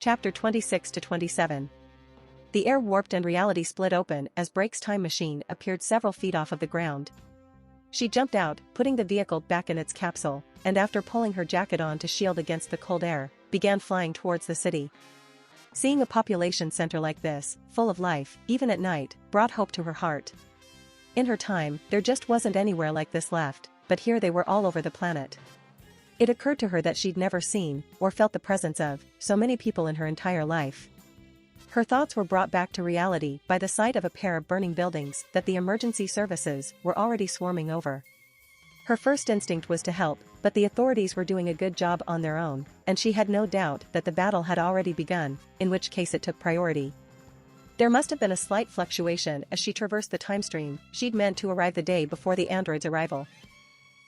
Chapter 26 to 27. The air warped and reality split open as Break's time machine appeared several feet off of the ground. She jumped out, putting the vehicle back in its capsule, and after pulling her jacket on to shield against the cold air, began flying towards the city. Seeing a population center like this, full of life, even at night, brought hope to her heart. In her time, there just wasn't anywhere like this left, but here they were all over the planet. It occurred to her that she'd never seen, or felt the presence of, so many people in her entire life. Her thoughts were brought back to reality by the sight of a pair of burning buildings that the emergency services were already swarming over. Her first instinct was to help, but the authorities were doing a good job on their own, and she had no doubt that the battle had already begun, in which case it took priority. There must have been a slight fluctuation as she traversed the time stream she'd meant to arrive the day before the android's arrival.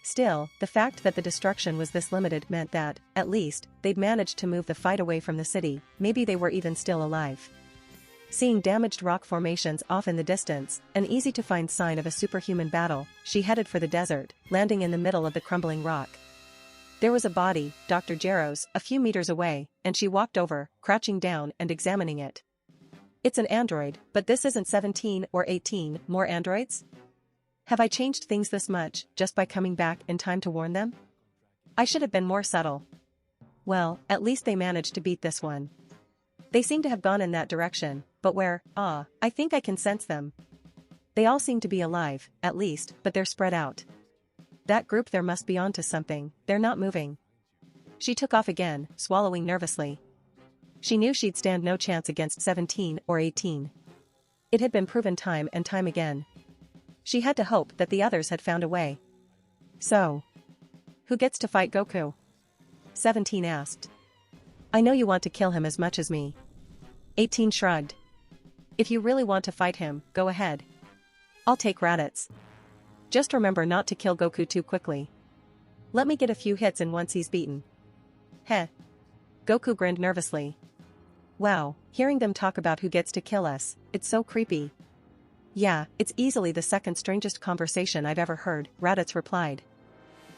Still, the fact that the destruction was this limited meant that, at least, they'd managed to move the fight away from the city. Maybe they were even still alive. Seeing damaged rock formations off in the distance, an easy-to-find sign of a superhuman battle, she headed for the desert, landing in the middle of the crumbling rock. There was a body, Dr. Jero's, a few meters away, and she walked over, crouching down and examining it. It's an android, but this isn't 17 or 18 more androids? Have I changed things this much just by coming back in time to warn them? I should have been more subtle. Well, at least they managed to beat this one. They seem to have gone in that direction, but where? I think I can sense them. They all seem to be alive, at least, but they're spread out. That group there must be onto something, they're not moving. She took off again, swallowing nervously. She knew she'd stand no chance against 17 or 18. It had been proven time and time again. She had to hope that the others had found a way. So, who gets to fight Goku? 17 asked. I know you want to kill him as much as me. 18 shrugged. If you really want to fight him, go ahead. I'll take Raditz. Just remember not to kill Goku too quickly. Let me get a few hits in once he's beaten. Heh. Goku grinned nervously. Wow, hearing them talk about who gets to kill us, it's so creepy. Yeah, it's easily the second strangest conversation I've ever heard, Raditz replied.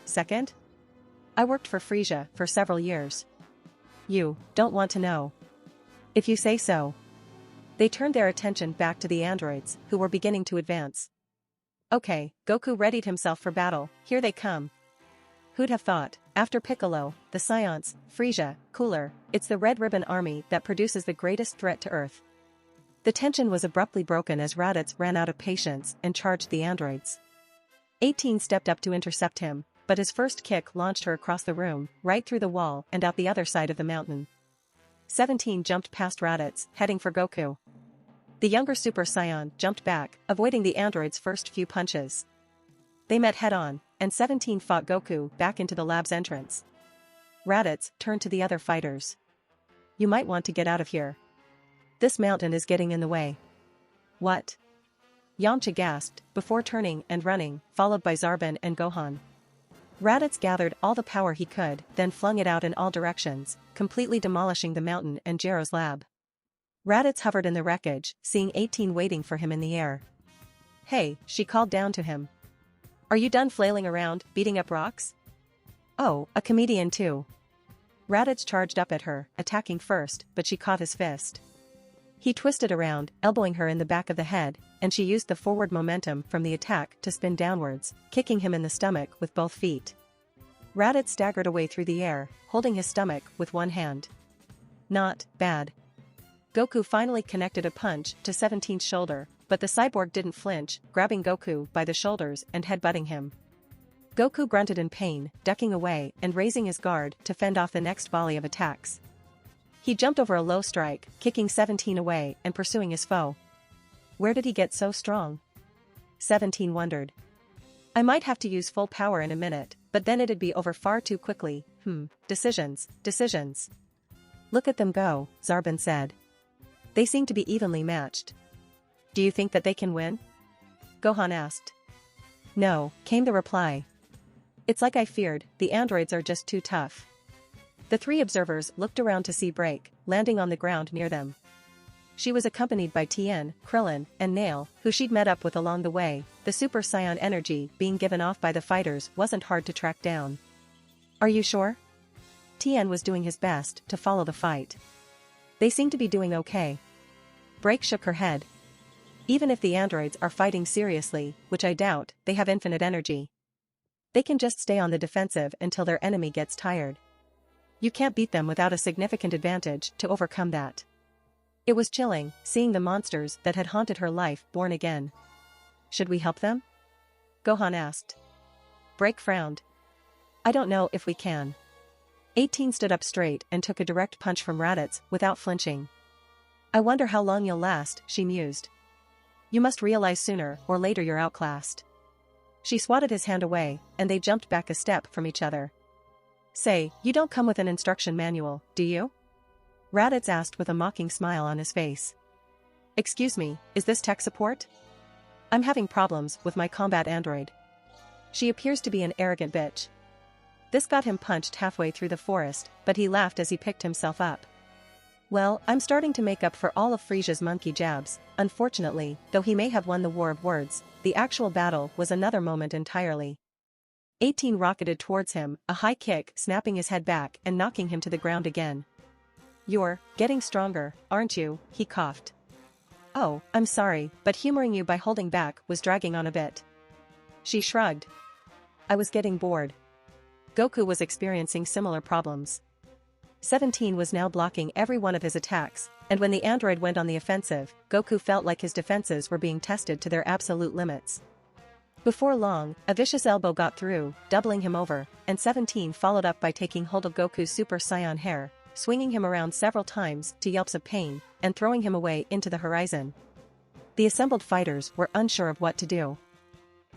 Second? I worked for Frieza for several years. You don't want to know. If you say so. They turned their attention back to the androids, who were beginning to advance. Okay, Goku readied himself for battle, here they come. Who'd have thought, after Piccolo, the saiyans, Frieza, Cooler, it's the Red Ribbon Army that produces the greatest threat to Earth. The tension was abruptly broken as Raditz ran out of patience and charged the androids. 18 stepped up to intercept him, but his first kick launched her across the room, right through the wall and out the other side of the mountain. 17 jumped past Raditz, heading for Goku. The younger Super Saiyan jumped back, avoiding the android's first few punches. They met head-on, and 17 fought Goku back into the lab's entrance. Raditz turned to the other fighters. You might want to get out of here. This mountain is getting in the way. What? Yamcha gasped, before turning and running, followed by Zarbon and Gohan. Raditz gathered all the power he could, then flung it out in all directions, completely demolishing the mountain and Jero's lab. Raditz hovered in the wreckage, seeing 18 waiting for him in the air. Hey, she called down to him. Are you done flailing around, beating up rocks? Oh, a comedian too. Raditz charged up at her, attacking first, but she caught his fist. He twisted around, elbowing her in the back of the head, and she used the forward momentum from the attack to spin downwards, kicking him in the stomach with both feet. Raditz staggered away through the air, holding his stomach with one hand. Not bad. Goku finally connected a punch to 17's shoulder, but the cyborg didn't flinch, grabbing Goku by the shoulders and headbutting him. Goku grunted in pain, ducking away and raising his guard to fend off the next volley of attacks. He jumped over a low strike, kicking 17 away and pursuing his foe. Where did he get so strong? 17 wondered. I might have to use full power in a minute, but then it'd be over far too quickly. Decisions. Look at them go, Zarbon said. They seem to be evenly matched. Do you think that they can win? Gohan asked. No, came the reply. It's like I feared, the androids are just too tough. The three observers looked around to see Break, landing on the ground near them. She was accompanied by Tien, Krillin, and Nail, who she'd met up with along the way. The Super Saiyan energy being given off by the fighters wasn't hard to track down. Are you sure? Tien was doing his best to follow the fight. They seem to be doing okay. Break shook her head. Even if the androids are fighting seriously, which I doubt, they have infinite energy. They can just stay on the defensive until their enemy gets tired. You can't beat them without a significant advantage to overcome that. It was chilling, seeing the monsters that had haunted her life born again. Should we help them? Gohan asked. Break frowned. I don't know if we can. 18 stood up straight and took a direct punch from Raditz without flinching. I wonder how long you'll last, she mused. You must realize sooner or later you're outclassed. She swatted his hand away, and they jumped back a step from each other. Say, you don't come with an instruction manual, do you? Raditz asked with a mocking smile on his face. Excuse me, is this tech support? I'm having problems with my combat android. She appears to be an arrogant bitch. This got him punched halfway through the forest, but he laughed as he picked himself up. Well, I'm starting to make up for all of Frieza's monkey jabs. Unfortunately, though he may have won the war of words, the actual battle was another moment entirely. 18 rocketed towards him, a high kick snapping his head back and knocking him to the ground again. You're getting stronger, aren't you? He coughed. Oh, I'm sorry, but humoring you by holding back was dragging on a bit. She shrugged. I was getting bored. Goku was experiencing similar problems. 17 was now blocking every one of his attacks, and when the android went on the offensive, Goku felt like his defenses were being tested to their absolute limits. Before long, a vicious elbow got through, doubling him over, and 17 followed up by taking hold of Goku's Super Saiyan hair, swinging him around several times to yelps of pain, and throwing him away into the horizon. The assembled fighters were unsure of what to do.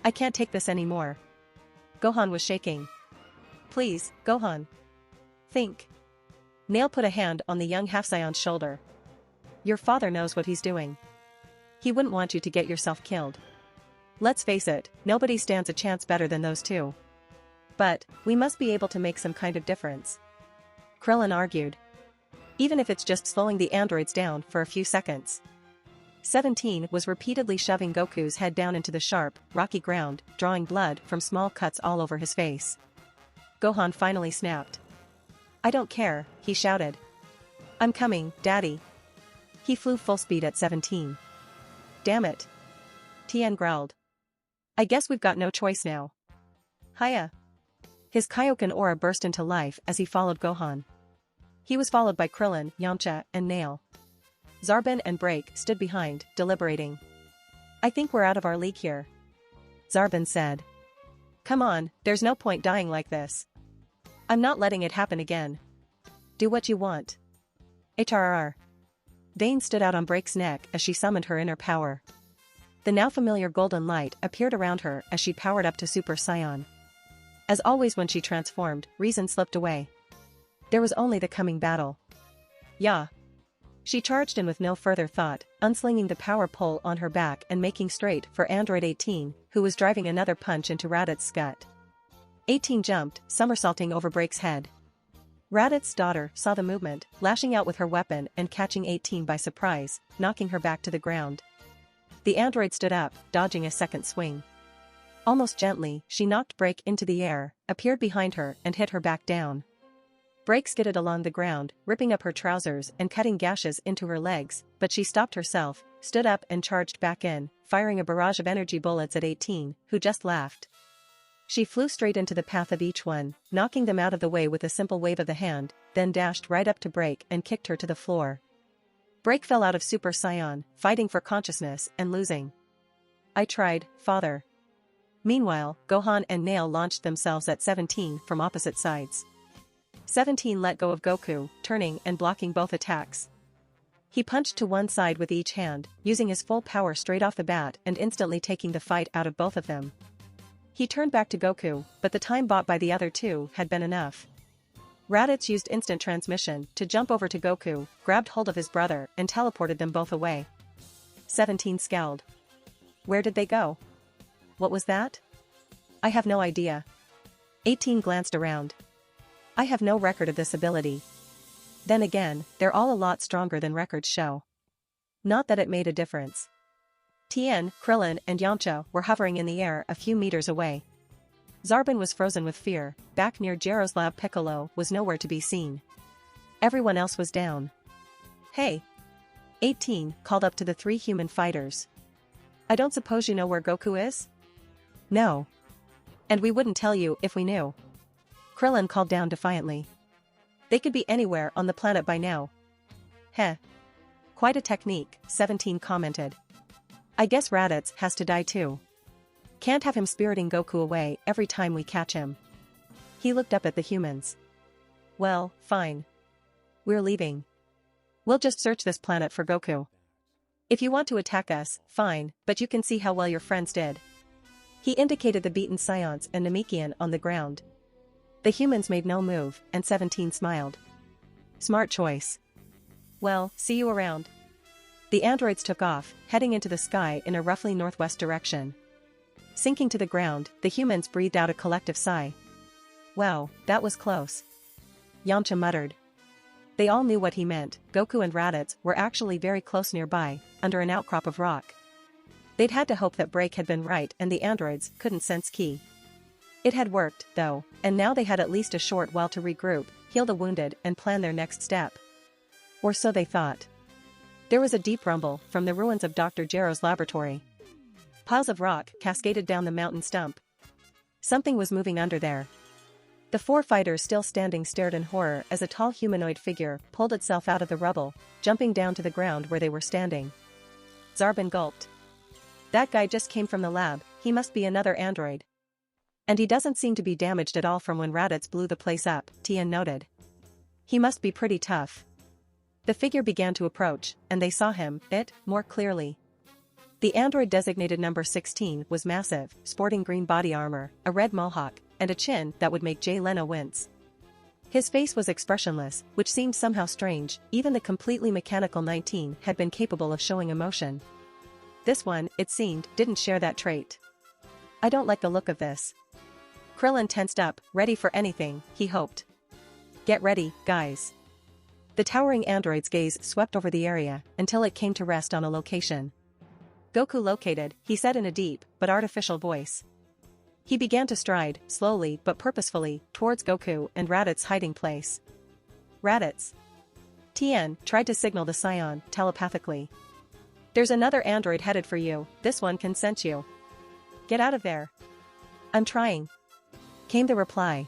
I can't take this anymore. Gohan was shaking. Please, Gohan. Think. Nail put a hand on the young half-Saiyon's shoulder. Your father knows what he's doing. He wouldn't want you to get yourself killed. Let's face it, nobody stands a chance better than those two. But, we must be able to make some kind of difference. Krillin argued. Even if it's just slowing the androids down for a few seconds. 17 was repeatedly shoving Goku's head down into the sharp, rocky ground, drawing blood from small cuts all over his face. Gohan finally snapped. I don't care, he shouted. I'm coming, Daddy. He flew full speed at 17. Damn it. Tien growled. I guess we've got no choice now. Hiya. His Kaioken aura burst into life as he followed Gohan. He was followed by Krillin, Yamcha, and Nail. Zarbin and Break stood behind, deliberating. I think we're out of our league here. Zarbin said. Come on, there's no point dying like this. I'm not letting it happen again. Do what you want. HRR. Vayne stood out on Break's neck as she summoned her inner power. The now familiar golden light appeared around her as she powered up to Super Saiyan. As always when she transformed, reason slipped away. There was only the coming battle. Yeah. She charged in with no further thought, unslinging the power pole on her back and making straight for Android 18, who was driving another punch into Raditz's gut. 18 jumped, somersaulting over Break's head. Raditz's daughter saw the movement, lashing out with her weapon and catching 18 by surprise, knocking her back to the ground. The android stood up, dodging a second swing. Almost gently, she knocked Break into the air, appeared behind her and hit her back down. Break skidded along the ground, ripping up her trousers and cutting gashes into her legs, but she stopped herself, stood up and charged back in, firing a barrage of energy bullets at 18, who just laughed. She flew straight into the path of each one, knocking them out of the way with a simple wave of the hand, then dashed right up to Break and kicked her to the floor. Break fell out of Super Saiyan, fighting for consciousness and losing. I tried, father. Meanwhile, Gohan and Nail launched themselves at 17 from opposite sides. 17 let go of Goku, turning and blocking both attacks. He punched to one side with each hand, using his full power straight off the bat and instantly taking the fight out of both of them. He turned back to Goku, but the time bought by the other two had been enough. Raditz used instant transmission to jump over to Goku, grabbed hold of his brother and teleported them both away. 17 scowled. Where did they go? What was that? I have no idea. 18 glanced around. I have no record of this ability. Then again, they're all a lot stronger than records show. Not that it made a difference. Tien, Krillin and Yamcha were hovering in the air a few meters away. Zarbin was frozen with fear, back near Jaroslav Piccolo was nowhere to be seen. Everyone else was down. Hey! 18 called up to the 3 human fighters. I don't suppose you know where Goku is? No. And we wouldn't tell you if we knew. Krillin called down defiantly. They could be anywhere on the planet by now. Heh. Quite a technique, 17 commented. I guess Raditz has to die too. Can't have him spiriting Goku away every time we catch him. He looked up at the humans. Well, fine. We're leaving. We'll just search this planet for Goku. If you want to attack us, fine, but you can see how well your friends did. He indicated the beaten Saiyans and Namekian on the ground. The humans made no move, and 17 smiled. Smart choice. Well, see you around. The androids took off, heading into the sky in a roughly northwest direction. Sinking to the ground, the humans breathed out a collective sigh. Wow, that was close. Yamcha muttered. They all knew what he meant. Goku and Raditz were actually very close nearby, under an outcrop of rock. They'd had to hope that break had been right and the androids couldn't sense ki. It had worked, though, and now they had at least a short while to regroup, heal the wounded and plan their next step. Or so they thought. There was a deep rumble from the ruins of Dr. Gero's laboratory. Piles of rock cascaded down the mountain stump. Something was moving under there. The 4 fighters still standing stared in horror as a tall humanoid figure pulled itself out of the rubble, jumping down to the ground where they were standing. Zarbin gulped. That guy just came from the lab, he must be another android. And he doesn't seem to be damaged at all from when Raditz blew the place up, Tien noted. He must be pretty tough. The figure began to approach, and they saw him, more clearly. The android designated number 16 was massive, sporting green body armor, a red mohawk, and a chin that would make Jay Leno wince. His face was expressionless, which seemed somehow strange. Even the completely mechanical 19 had been capable of showing emotion. This one, it seemed, didn't share that trait. I don't like the look of this. Krillin tensed up, ready for anything, he hoped. Get ready, guys. The towering android's gaze swept over the area until it came to rest on a location. Goku located, he said in a deep but artificial voice. He began to stride, slowly but purposefully, towards Goku and Raditz's hiding place. Raditz. Tien tried to signal the Saiyan telepathically. There's another android headed for you, this one can sense you. Get out of there. I'm trying. Came the reply.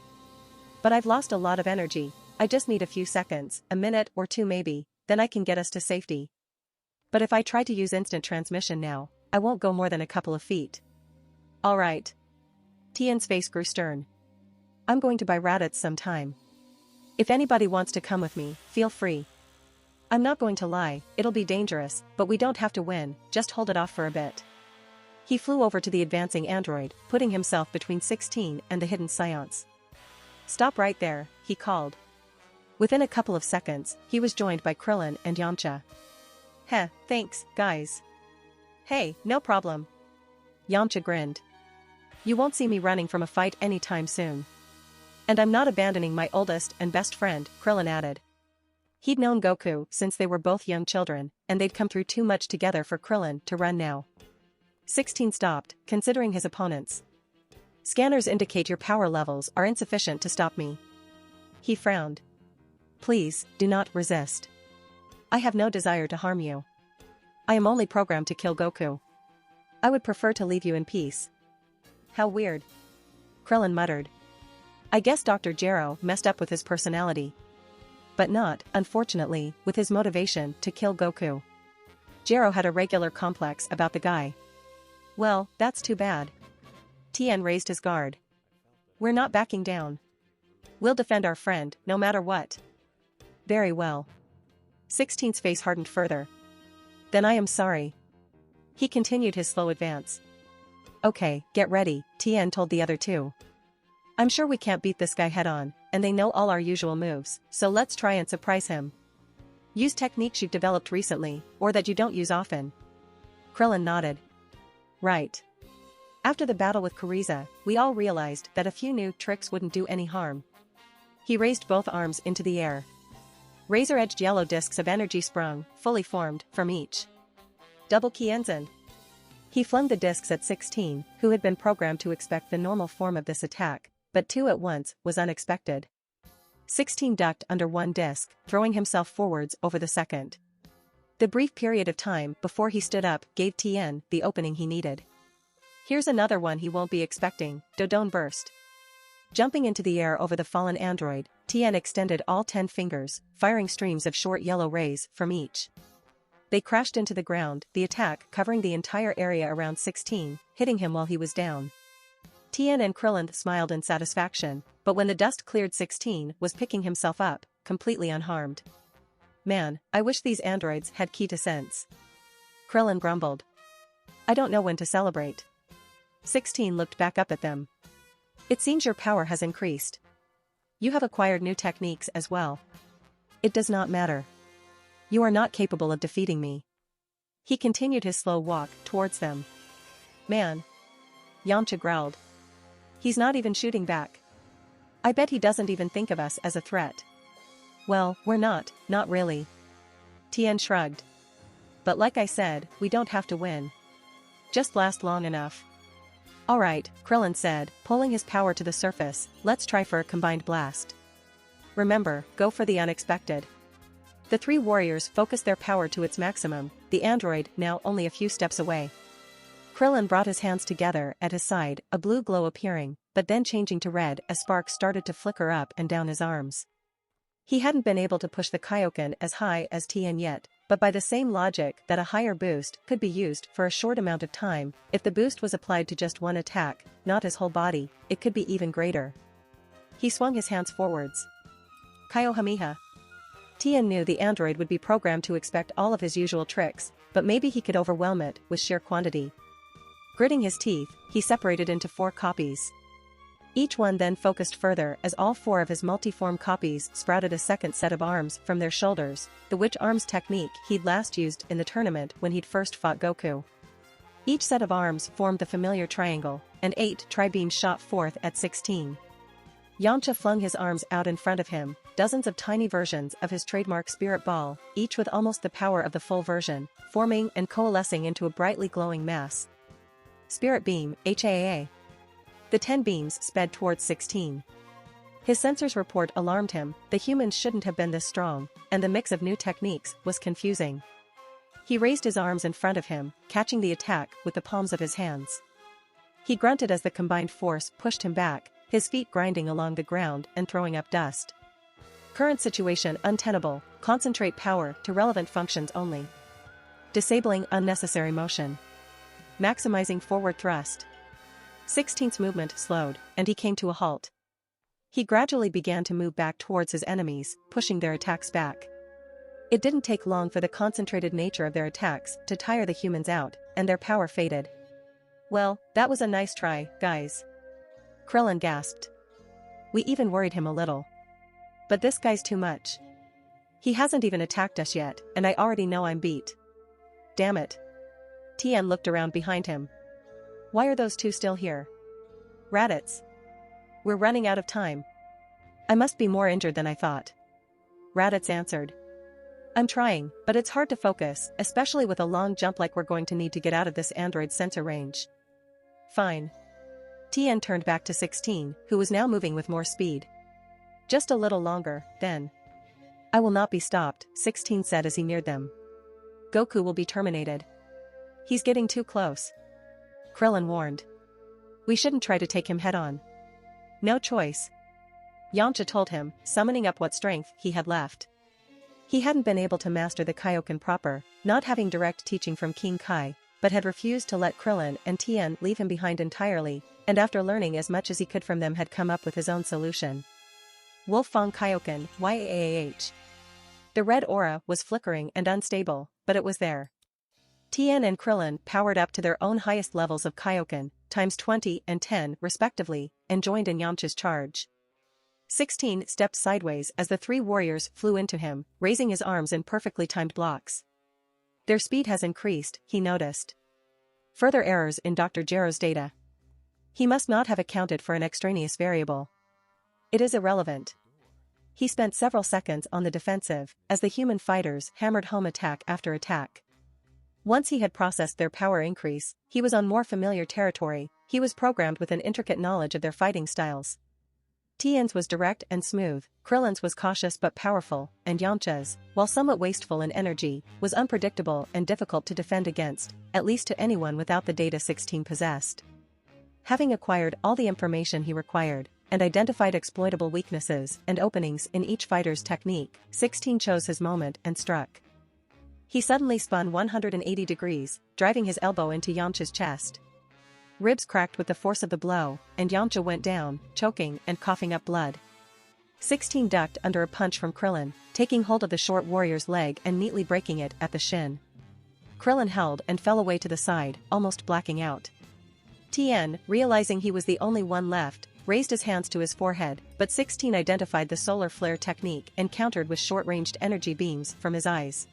But I've lost a lot of energy, I just need a few seconds, a minute or 2 maybe, then I can get us to safety. But if I try to use instant transmission now, I won't go more than a couple of feet. Alright. Tien's face grew stern. I'm going to buy Raditz some time. If anybody wants to come with me, feel free. I'm not going to lie, it'll be dangerous, but we don't have to win, just hold it off for a bit. He flew over to the advancing android, putting himself between 16 and the hidden Saiyans. Stop right there, he called. Within a couple of seconds, he was joined by Krillin and Yamcha. Heh, thanks, guys. Hey, no problem. Yamcha grinned. You won't see me running from a fight anytime soon. And I'm not abandoning my oldest and best friend, Krillin added. He'd known Goku since they were both young children, and they'd come through too much together for Krillin to run now. 16 stopped, considering his opponents. Scanners indicate your power levels are insufficient to stop me. He frowned. Please, do not resist. I have no desire to harm you. I am only programmed to kill Goku. I would prefer to leave you in peace. How weird. Krillin muttered. I guess Dr. Gero messed up with his personality. But not, unfortunately, with his motivation to kill Goku. Gero had a regular complex about the guy. Well, that's too bad. Tien raised his guard. We're not backing down. We'll defend our friend, no matter what. Very well. 16's face hardened further. Then I am sorry. He continued his slow advance. Okay, get ready, Tien told the other 2. I'm sure we can't beat this guy head-on, and they know all our usual moves, so let's try and surprise him. Use techniques you've developed recently, or that you don't use often. Krillin nodded. Right. After the battle with Frieza, we all realized that a few new tricks wouldn't do any harm. He raised both arms into the air. Razor-edged yellow discs of energy sprung, fully formed, from each. Double Kienzan. He flung the discs at 16, who had been programmed to expect the normal form of this attack, but 2 at once was unexpected. 16 ducked under one disc, throwing himself forwards over the second. The brief period of time before he stood up gave Tien the opening he needed. Here's another one he won't be expecting, Dodon burst. Jumping into the air over the fallen android, Tien extended all 10 fingers, firing streams of short yellow rays from each. They crashed into the ground, the attack covering the entire area around 16, hitting him while he was down. Tien and Krillin smiled in satisfaction, but when the dust cleared 16 was picking himself up, completely unharmed. Man, I wish these androids had key to sense. Krillin grumbled. I don't know when to celebrate. 16 looked back up at them. It seems your power has increased. You have acquired new techniques as well. It does not matter. You are not capable of defeating me. He continued his slow walk towards them. Man. Yamcha growled. He's not even shooting back. I bet he doesn't even think of us as a threat. Well, we're not really. Tien shrugged. But like I said, we don't have to win. Just last long enough. Alright, Krillin said, pulling his power to the surface, let's try for a combined blast. Remember, go for the unexpected. The 3 warriors focused their power to its maximum, the android now only a few steps away. Krillin brought his hands together at his side, a blue glow appearing, but then changing to red as sparks started to flicker up and down his arms. He hadn't been able to push the Kaioshin as high as Tien yet, but by the same logic that a higher boost could be used for a short amount of time, if the boost was applied to just one attack, not his whole body, it could be even greater. He swung his hands forwards. Kaiohamiha. Tien knew the android would be programmed to expect all of his usual tricks, but maybe he could overwhelm it with sheer quantity. Gritting his teeth, he separated into 4 copies. Each one then focused further as all 4 of his multiform copies sprouted a second set of arms from their shoulders, the witch arms technique he'd last used in the tournament when he'd first fought Goku. Each set of arms formed the familiar triangle, and 8 tri-beams shot forth at 16. Yamcha flung his arms out in front of him, dozens of tiny versions of his trademark spirit ball, each with almost the power of the full version, forming and coalescing into a brightly glowing mass. Spirit beam, HAA. The 10 beams sped towards 16. His sensor's report alarmed him, the humans shouldn't have been this strong, and the mix of new techniques was confusing. He raised his arms in front of him, catching the attack with the palms of his hands. He grunted as the combined force pushed him back, his feet grinding along the ground and throwing up dust. Current situation untenable, concentrate power to relevant functions only. Disabling unnecessary motion. Maximizing forward thrust. 16's movement slowed, and he came to a halt. He gradually began to move back towards his enemies, pushing their attacks back. It didn't take long for the concentrated nature of their attacks to tire the humans out, and their power faded. Well, that was a nice try, guys. Krillin gasped. We even worried him a little. But this guy's too much. He hasn't even attacked us yet, and I already know I'm beat. Damn it. Tien looked around behind him. Why are those 2 still here? Raditz. We're running out of time. I must be more injured than I thought. Raditz answered. I'm trying, but it's hard to focus, especially with a long jump like we're going to need to get out of this android's sensor range. Fine. Tien turned back to 16, who was now moving with more speed. Just a little longer, then. I will not be stopped, 16 said as he neared them. Goku will be terminated. He's getting too close. Krillin warned. We shouldn't try to take him head-on. No choice. Yamcha told him, summoning up what strength he had left. He hadn't been able to master the Kaioshin proper, not having direct teaching from King Kai, but had refused to let Krillin and Tien leave him behind entirely, and after learning as much as he could from them had come up with his own solution. Wolfang Kaioshin, YAAH. The red aura was flickering and unstable, but it was there. Tien and Krillin powered up to their own highest levels of Kaioshin, times 20 and 10 respectively, and joined in Yamcha's charge. 16 stepped sideways as the 3 warriors flew into him, raising his arms in perfectly timed blocks. Their speed has increased, he noticed. Further errors in Dr. Gero's data. He must not have accounted for an extraneous variable. It is irrelevant. He spent several seconds on the defensive, as the human fighters hammered home attack after attack. Once he had processed their power increase, he was on more familiar territory, he was programmed with an intricate knowledge of their fighting styles. Tien's was direct and smooth, Krillin's was cautious but powerful, and Yamcha's, while somewhat wasteful in energy, was unpredictable and difficult to defend against, at least to anyone without the data 16 possessed. Having acquired all the information he required, and identified exploitable weaknesses and openings in each fighter's technique, 16 chose his moment and struck. He suddenly spun 180 degrees, driving his elbow into Yamcha's chest. Ribs cracked with the force of the blow, and Yamcha went down, choking and coughing up blood. 16 ducked under a punch from Krillin, taking hold of the short warrior's leg and neatly breaking it at the shin. Krillin held and fell away to the side, almost blacking out. Tien, realizing he was the only one left, raised his hands to his forehead, but 16 identified the solar flare technique and countered with short-ranged energy beams from his eyes.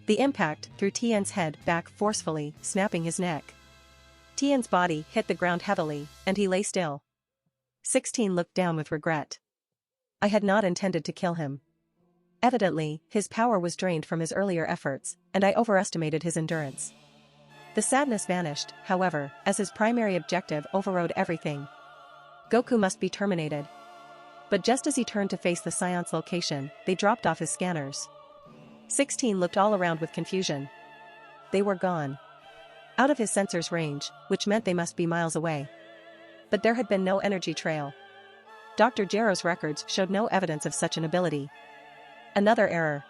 The impact threw Tien's head back forcefully, snapping his neck. Tien's body hit the ground heavily, and he lay still. 16 looked down with regret. I had not intended to kill him. Evidently, his power was drained from his earlier efforts, and I overestimated his endurance. The sadness vanished, however, as his primary objective overrode everything. Goku must be terminated. But just as he turned to face the Saiyan's location, they dropped off his scanners. 16 looked all around with confusion. They were gone. Out of his sensor's range, which meant they must be miles away. But there had been no energy trail. Dr. Gero's records showed no evidence of such an ability. Another error.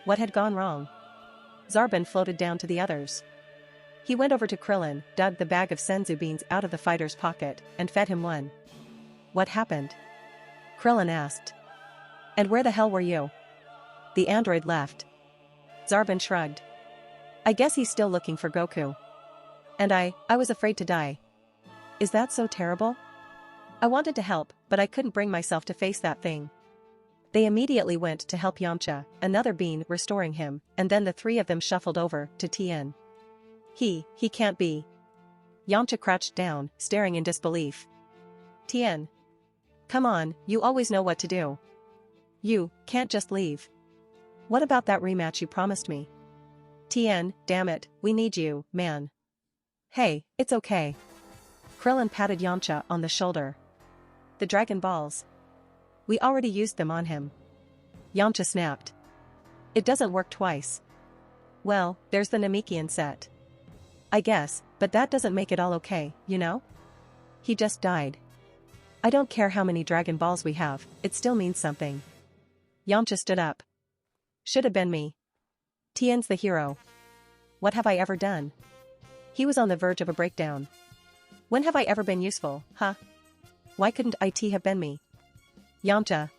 What had gone wrong? Zarbon floated down to the others. He went over to Krillin, dug the bag of senzu beans out of the fighter's pocket, and fed him one. What happened? Krillin asked. And where the hell were you? The android left. Zarbon shrugged. I guess he's still looking for Goku. And I was afraid to die. Is that so terrible? I wanted to help, but I couldn't bring myself to face that thing. They immediately went to help Yamcha, another being restoring him, and then the three of them shuffled over to Tien. He can't be. Yamcha crouched down, staring in disbelief. Tien. Come on, you always know what to do. You can't just leave. What about that rematch you promised me? Tien, damn it, we need you, man. Hey, it's okay. Krillin patted Yamcha on the shoulder. The Dragon Balls. We already used them on him. Yamcha snapped. It doesn't work twice. Well, there's the Namekian set. I guess, but that doesn't make it all okay, you know? He just died. I don't care how many Dragon Balls we have, it still means something. Yamcha stood up. Should have been me. Tien's the hero. What have I ever done? He was on the verge of a breakdown. When have I ever been useful, huh? Why couldn't it have been me? Yamcha.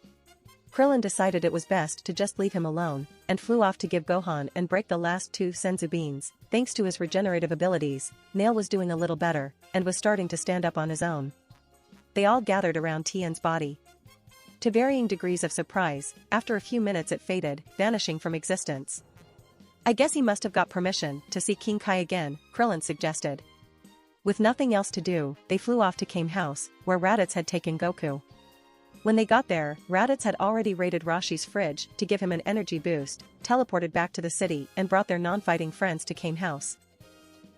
Krillin decided it was best to just leave him alone, and flew off to give Gohan and break the last 2 senzu beans. Thanks to his regenerative abilities, Nail was doing a little better, and was starting to stand up on his own. They all gathered around Tien's body. To varying degrees of surprise, after a few minutes it faded, vanishing from existence. I guess he must have got permission to see King Kai again, Krillin suggested. With nothing else to do, they flew off to Kame House, where Raditz had taken Goku. When they got there, Raditz had already raided Rashi's fridge to give him an energy boost, teleported back to the city and brought their non-fighting friends to Kame House.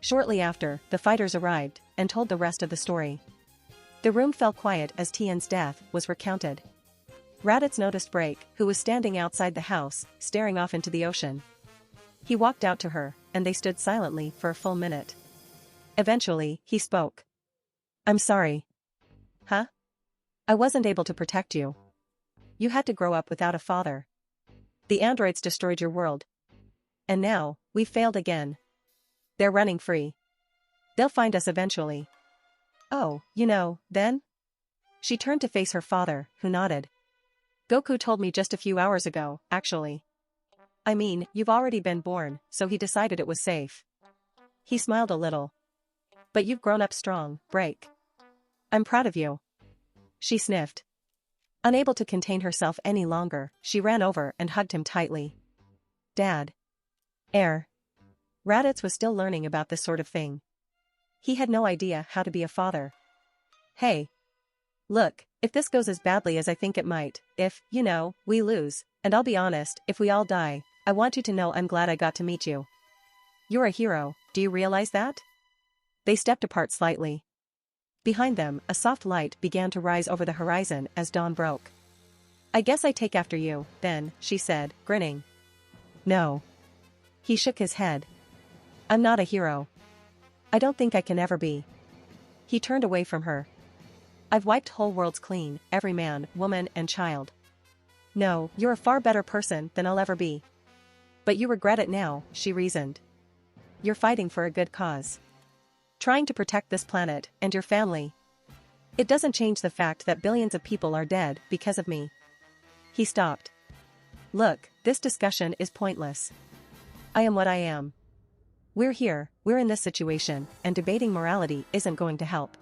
Shortly after, the fighters arrived, and told the rest of the story. The room fell quiet as Tien's death was recounted. Raditz noticed Break, who was standing outside the house, staring off into the ocean. He walked out to her, and they stood silently for a full minute. Eventually, he spoke. I'm sorry. Huh? I wasn't able to protect you. You had to grow up without a father. The androids destroyed your world. And now, we've failed again. They're running free. They'll find us eventually. Oh, then? She turned to face her father, who nodded. Goku told me just a few hours ago, actually. I mean, you've already been born, so he decided it was safe. He smiled a little. But you've grown up strong, Break. I'm proud of you. She sniffed. Unable to contain herself any longer, she ran over and hugged him tightly. Dad. Raditz was still learning about this sort of thing. He had no idea how to be a father. Hey. Look, if this goes as badly as I think it might, if, we lose, and I'll be honest, if we all die, I want you to know I'm glad I got to meet you. You're a hero, do you realize that? They stepped apart slightly. Behind them, a soft light began to rise over the horizon as dawn broke. "I guess I take after you, then," she said, grinning. "No." He shook his head. "I'm not a hero. I don't think I can ever be." He turned away from her. "I've wiped whole worlds clean, every man, woman and child. No, you're a far better person than I'll ever be. But you regret it now," she reasoned. "You're fighting for a good cause. Trying to protect this planet and your family. It doesn't change the fact that billions of people are dead because of me." He stopped. "Look, this discussion is pointless. I am what I am. We're in this situation, and debating morality isn't going to help."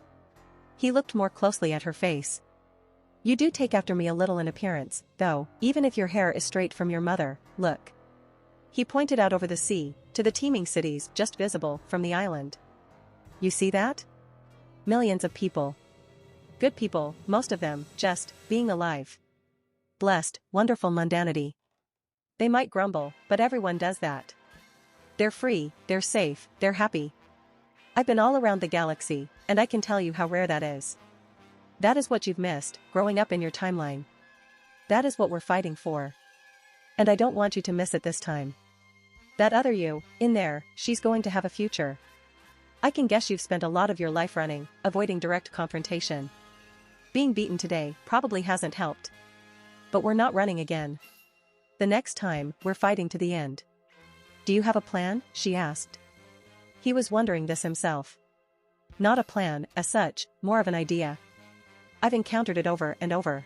He looked more closely at her face. "You do take after me a little in appearance, though, even if your hair is straight from your mother, look." He pointed out over the sea, to the teeming cities just visible from the island. "You see that? Millions of people. Good people, most of them, just being alive. Blessed, wonderful mundanity. They might grumble, but everyone does that. They're free, they're safe, they're happy. I've been all around the galaxy, and I can tell you how rare that is. That is what you've missed, growing up in your timeline. That is what we're fighting for. And I don't want you to miss it this time. That other you, in there, she's going to have a future. I can guess you've spent a lot of your life running, avoiding direct confrontation. Being beaten today probably hasn't helped. But we're not running again. The next time, we're fighting to the end. Do you have a plan?" she asked. He was wondering this himself. "Not a plan, as such, more of an idea. I've encountered it over and over.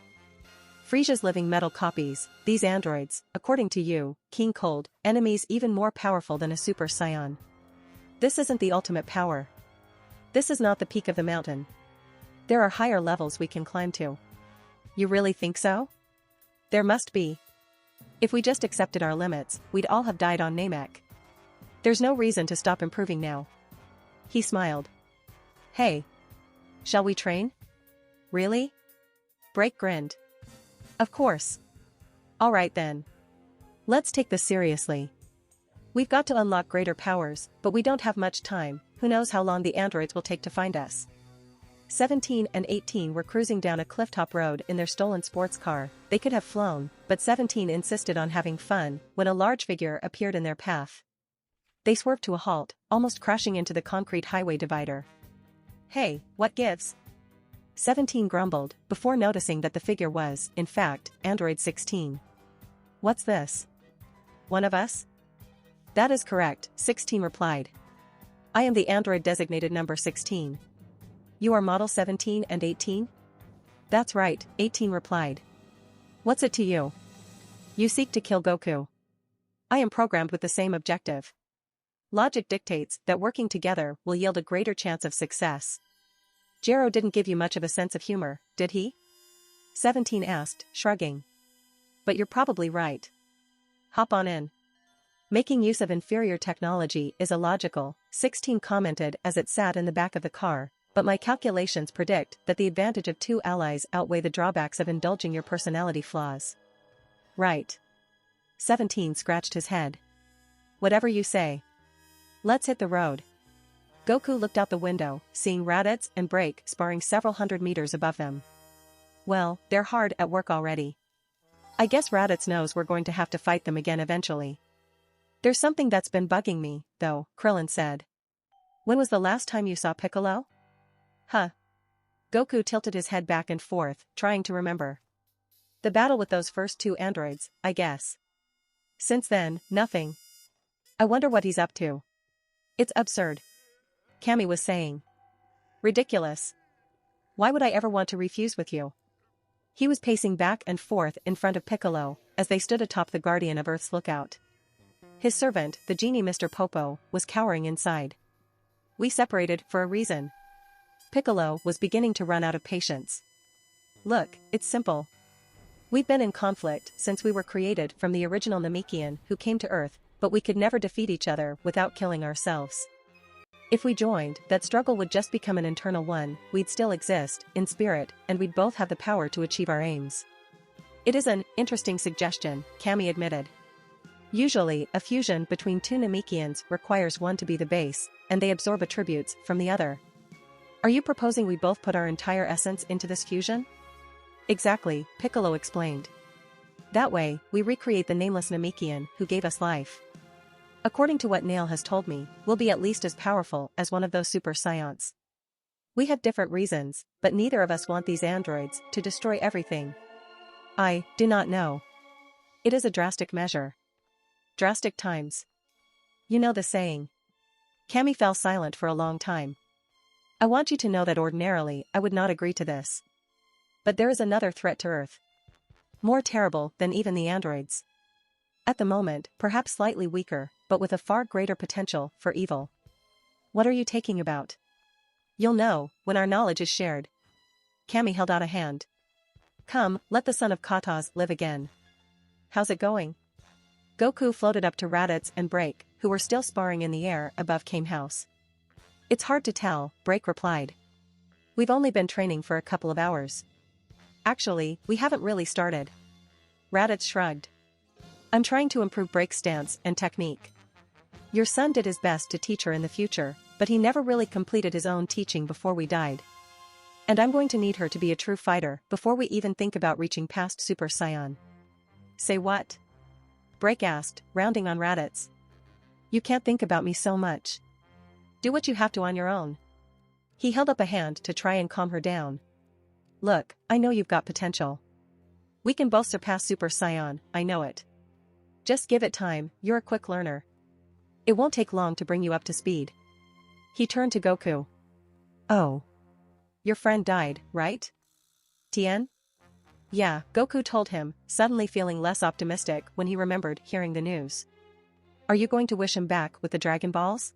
Frieza's living metal copies, these androids, according to you, keen cold, enemies even more powerful than a super saiyan. This isn't the ultimate power. This is not the peak of the mountain. There are higher levels we can climb to." "You really think so?" "There must be. If we just accepted our limits, we'd all have died on Namek. There's no reason to stop improving now." He smiled. "Hey. Shall we train?" "Really?" Break grinned. "Of course. All right then. Let's take this seriously. We've got to unlock greater powers, but we don't have much time. Who knows how long the androids will take to find us." 17 and 18 were cruising down a clifftop road in their stolen sports car. They could have flown, but 17 insisted on having fun when a large figure appeared in their path. They swerved to a halt, almost crashing into the concrete highway divider. "Hey, what gives?" 17 grumbled, before noticing that the figure was, in fact, Android 16. "What's this? One of us?" "That is correct," 16 replied. "I am the android designated number 16. You are model 17 and 18? "That's right," 18 replied. "What's it to you?" "You seek to kill Goku. I am programmed with the same objective. Logic dictates that working together will yield a greater chance of success." "Jero didn't give you much of a sense of humor, did he?" 17 asked, shrugging. "But you're probably right. Hop on in. Making use of inferior technology is illogical," 16 commented as it sat in the back of the car, "but my calculations predict that the advantage of two allies outweigh the drawbacks of indulging your personality flaws." "Right." 17 scratched his head. "Whatever you say. Let's hit the road." Goku looked out the window, seeing Raditz and Break sparring several hundred meters above them. "Well, they're hard at work already. I guess Raditz knows we're going to have to fight them again eventually." "There's something that's been bugging me, though," Krillin said. "When was the last time you saw Piccolo?" "Huh." Goku tilted his head back and forth, trying to remember. "The battle with those first two androids, I guess. Since then, nothing. I wonder what he's up to." "It's absurd," Cammy was saying. "Ridiculous. Why would I ever want to refuse with you?" He was pacing back and forth in front of Piccolo, as they stood atop the Guardian of Earth's lookout. His servant, the genie Mr. Popo, was cowering inside. "We separated for a reason." Piccolo was beginning to run out of patience. "Look, it's simple. We've been in conflict since we were created from the original Namekian who came to Earth, but we could never defeat each other without killing ourselves. If we joined, that struggle would just become an internal one, we'd still exist, in spirit, and we'd both have the power to achieve our aims." "It is an interesting suggestion," Cammy admitted. "Usually, a fusion between two Namekians requires one to be the base, and they absorb attributes from the other. Are you proposing we both put our entire essence into this fusion? Exactly, Piccolo explained. That way, we recreate the nameless Namekian who gave us life. According to what Nail has told me, we'll be at least as powerful as one of those super saiyans. We have different reasons, but neither of us want these androids to destroy everything. I do not know. It is a drastic measure. Drastic times. You know the saying. Cammy fell silent for a long time. I want you to know that ordinarily I would not agree to this. But there is another threat to Earth. More terrible than even the androids. At the moment, perhaps slightly weaker, but with a far greater potential for evil. What are you talking about? You'll know, when our knowledge is shared. Cammy held out a hand. Come, let the son of Katas live again. How's it going? Goku floated up to Raditz and Break, who were still sparring in the air above Kame House. It's hard to tell, Break replied. We've only been training for a couple of hours. Actually, we haven't really started. Raditz shrugged. I'm trying to improve Break's stance and technique. Your son did his best to teach her in the future, but he never really completed his own teaching before we died. And I'm going to need her to be a true fighter before we even think about reaching past Super Saiyan. Say what? Break asked, rounding on Raditz. You can't think about me so much. Do what you have to on your own. He held up a hand to try and calm her down. Look, I know you've got potential. We can both surpass Super Saiyan, I know it. Just give it time, you're a quick learner. It won't take long to bring you up to speed. He turned to Goku. Oh. Your friend died, right? Tien? Yeah, Goku told him, suddenly feeling less optimistic when he remembered hearing the news. Are you going to wish him back with the Dragon Balls?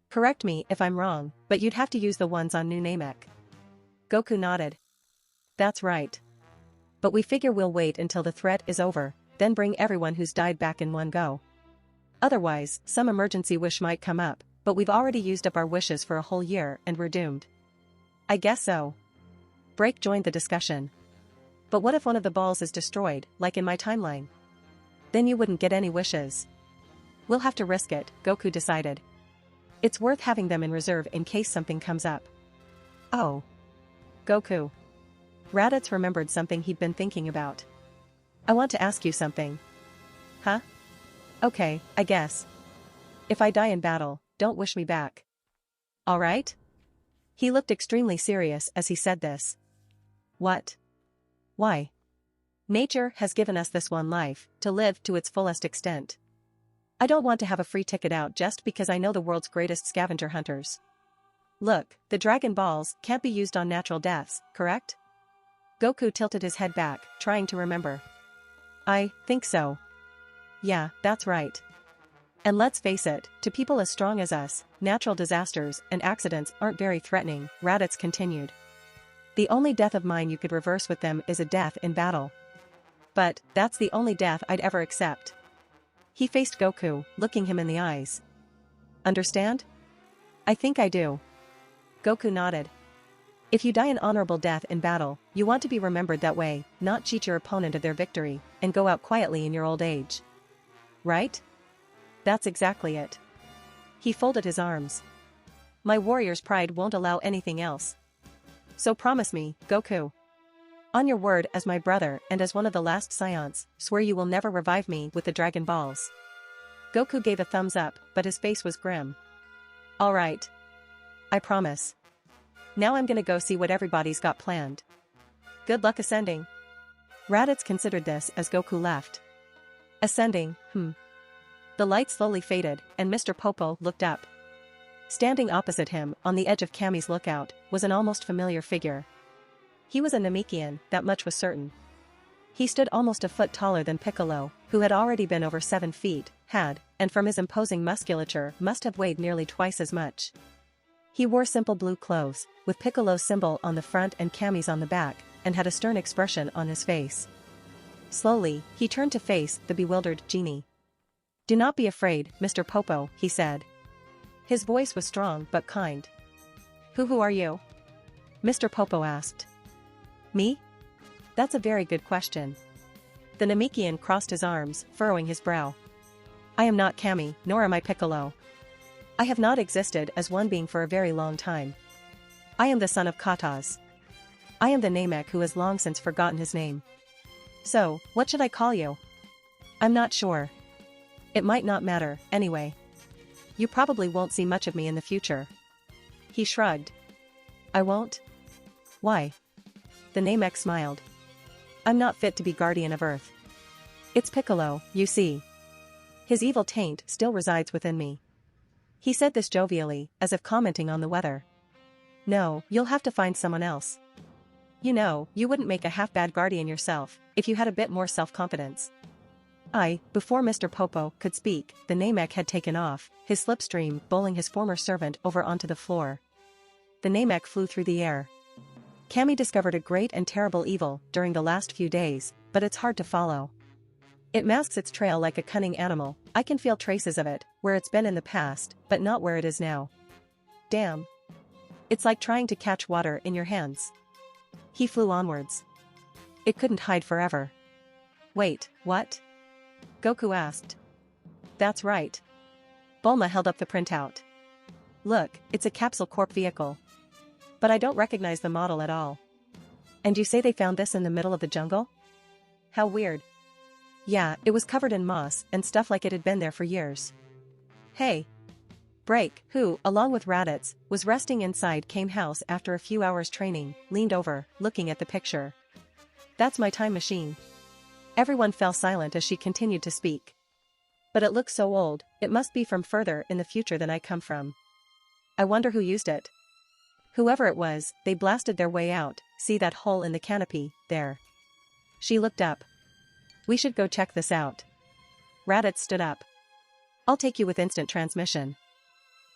Correct me if I'm wrong, but you'd have to use the ones on New Namek. Goku nodded. That's right. But we figure we'll wait until the threat is over, then bring everyone who's died back in one go. Otherwise, some emergency wish might come up, but we've already used up our wishes for a whole year and we're doomed. I guess so. Break joined the discussion. But what if one of the balls is destroyed, like in my timeline? Then you wouldn't get any wishes. We'll have to risk it, Goku decided. It's worth having them in reserve in case something comes up. Oh. Goku. Raditz remembered something he'd been thinking about. I want to ask you something. Huh? Okay, I guess. If I die in battle, don't wish me back. Alright? He looked extremely serious as he said this. What? Why? Nature has given us this one life, to live to its fullest extent. I don't want to have a free ticket out just because I know the world's greatest scavenger hunters. Look, the Dragon Balls can't be used on natural deaths, correct? Goku tilted his head back, trying to remember. I think so. Yeah, that's right. And let's face it, to people as strong as us, natural disasters and accidents aren't very threatening, Raditz continued. The only death of mine you could reverse with them is a death in battle. But, that's the only death I'd ever accept. He faced Goku, looking him in the eyes. Understand? I think I do. Goku nodded. If you die an honorable death in battle, you want to be remembered that way, not cheat your opponent of their victory, and go out quietly in your old age. Right? That's exactly it. He folded his arms. My warrior's pride won't allow anything else. So promise me, Goku. On your word as my brother and as one of the last Saiyans, swear you will never revive me with the Dragon Balls. Goku gave a thumbs up, but his face was grim. Alright. I promise. Now I'm gonna go see what everybody's got planned. Good luck ascending. Raditz considered this as Goku left. Ascending, The light slowly faded, and Mr. Popo looked up. Standing opposite him, on the edge of Cammy's lookout, was an almost familiar figure. He was a Namekian, that much was certain. He stood almost a foot taller than Piccolo, who had already been over 7 feet, and from his imposing musculature must have weighed nearly twice as much. He wore simple blue clothes, with Piccolo's symbol on the front and Cammy's on the back, and had a stern expression on his face. Slowly, he turned to face the bewildered genie. Do not be afraid, Mr. Popo, he said. His voice was strong but kind. Who are you? Mr. Popo asked. Me? That's a very good question. The Namekian crossed his arms, furrowing his brow. I am not Cammy, nor am I Piccolo. I have not existed as one being for a very long time. I am the son of Katas. I am the Namek who has long since forgotten his name. So, what should I call you? I'm not sure. It might not matter, anyway. You probably won't see much of me in the future. He shrugged. I won't? Why? The Namek smiled. I'm not fit to be guardian of Earth. It's Piccolo, you see. His evil taint still resides within me. He said this jovially, as if commenting on the weather. No, you'll have to find someone else. You know, you wouldn't make a half-bad guardian yourself, if you had a bit more self-confidence. Before Mr. Popo could speak, the Namek had taken off, his slipstream bowling his former servant over onto the floor. The Namek flew through the air. Cammy discovered a great and terrible evil during the last few days, but it's hard to follow. It masks its trail like a cunning animal. I can feel traces of it, where it's been in the past, but not where it is now. Damn. It's like trying to catch water in your hands. He flew onwards. It couldn't hide forever. Wait, what? Goku asked. That's right. Bulma held up the printout. Look, it's a Capsule Corp vehicle. But I don't recognize the model at all. And you say they found this in the middle of the jungle? How weird. Yeah, it was covered in moss and stuff like it had been there for years. Hey. Break, who, along with Raditz, was resting inside Kame House after a few hours training, leaned over, looking at the picture. That's my time machine. Everyone fell silent as she continued to speak. But it looks so old, it must be from further in the future than I come from. I wonder who used it. Whoever it was, they blasted their way out. See that hole in the canopy, there. She looked up. We should go check this out. Raditz stood up. I'll take you with instant transmission.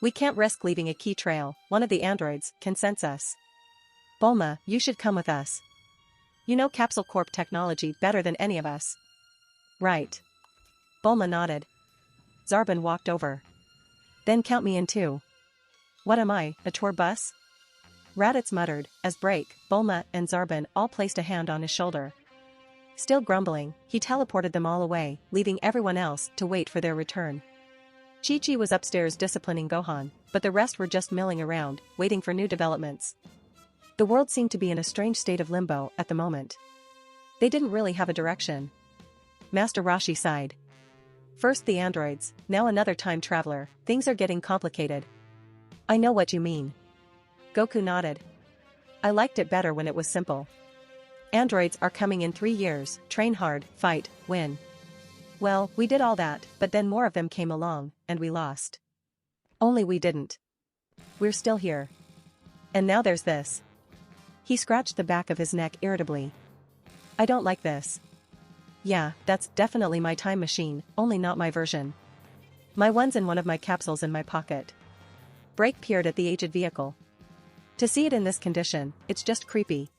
We can't risk leaving a key trail, one of the androids can sense us. Bulma, you should come with us. You know Capsule Corp technology better than any of us. Right. Bulma nodded. Zarbon walked over. Then count me in too. What am I, a tour bus? Raditz muttered, as Break, Bulma, and Zarbon all placed a hand on his shoulder. Still grumbling, he teleported them all away, leaving everyone else to wait for their return. Chi-Chi was upstairs disciplining Gohan, but the rest were just milling around, waiting for new developments. The world seemed to be in a strange state of limbo at the moment. They didn't really have a direction. Master Roshi sighed. First the androids, now another time traveler, things are getting complicated. I know what you mean. Goku nodded. I liked it better when it was simple. Androids are coming in 3 years, train hard, fight, win. Well, we did all that, but then more of them came along, and we lost. Only we didn't. We're still here. And now there's this. He scratched the back of his neck irritably. I don't like this. Yeah, that's definitely my time machine, only not my version. My one's in one of my capsules in my pocket. Break peered at the aged vehicle. To see it in this condition, it's just creepy.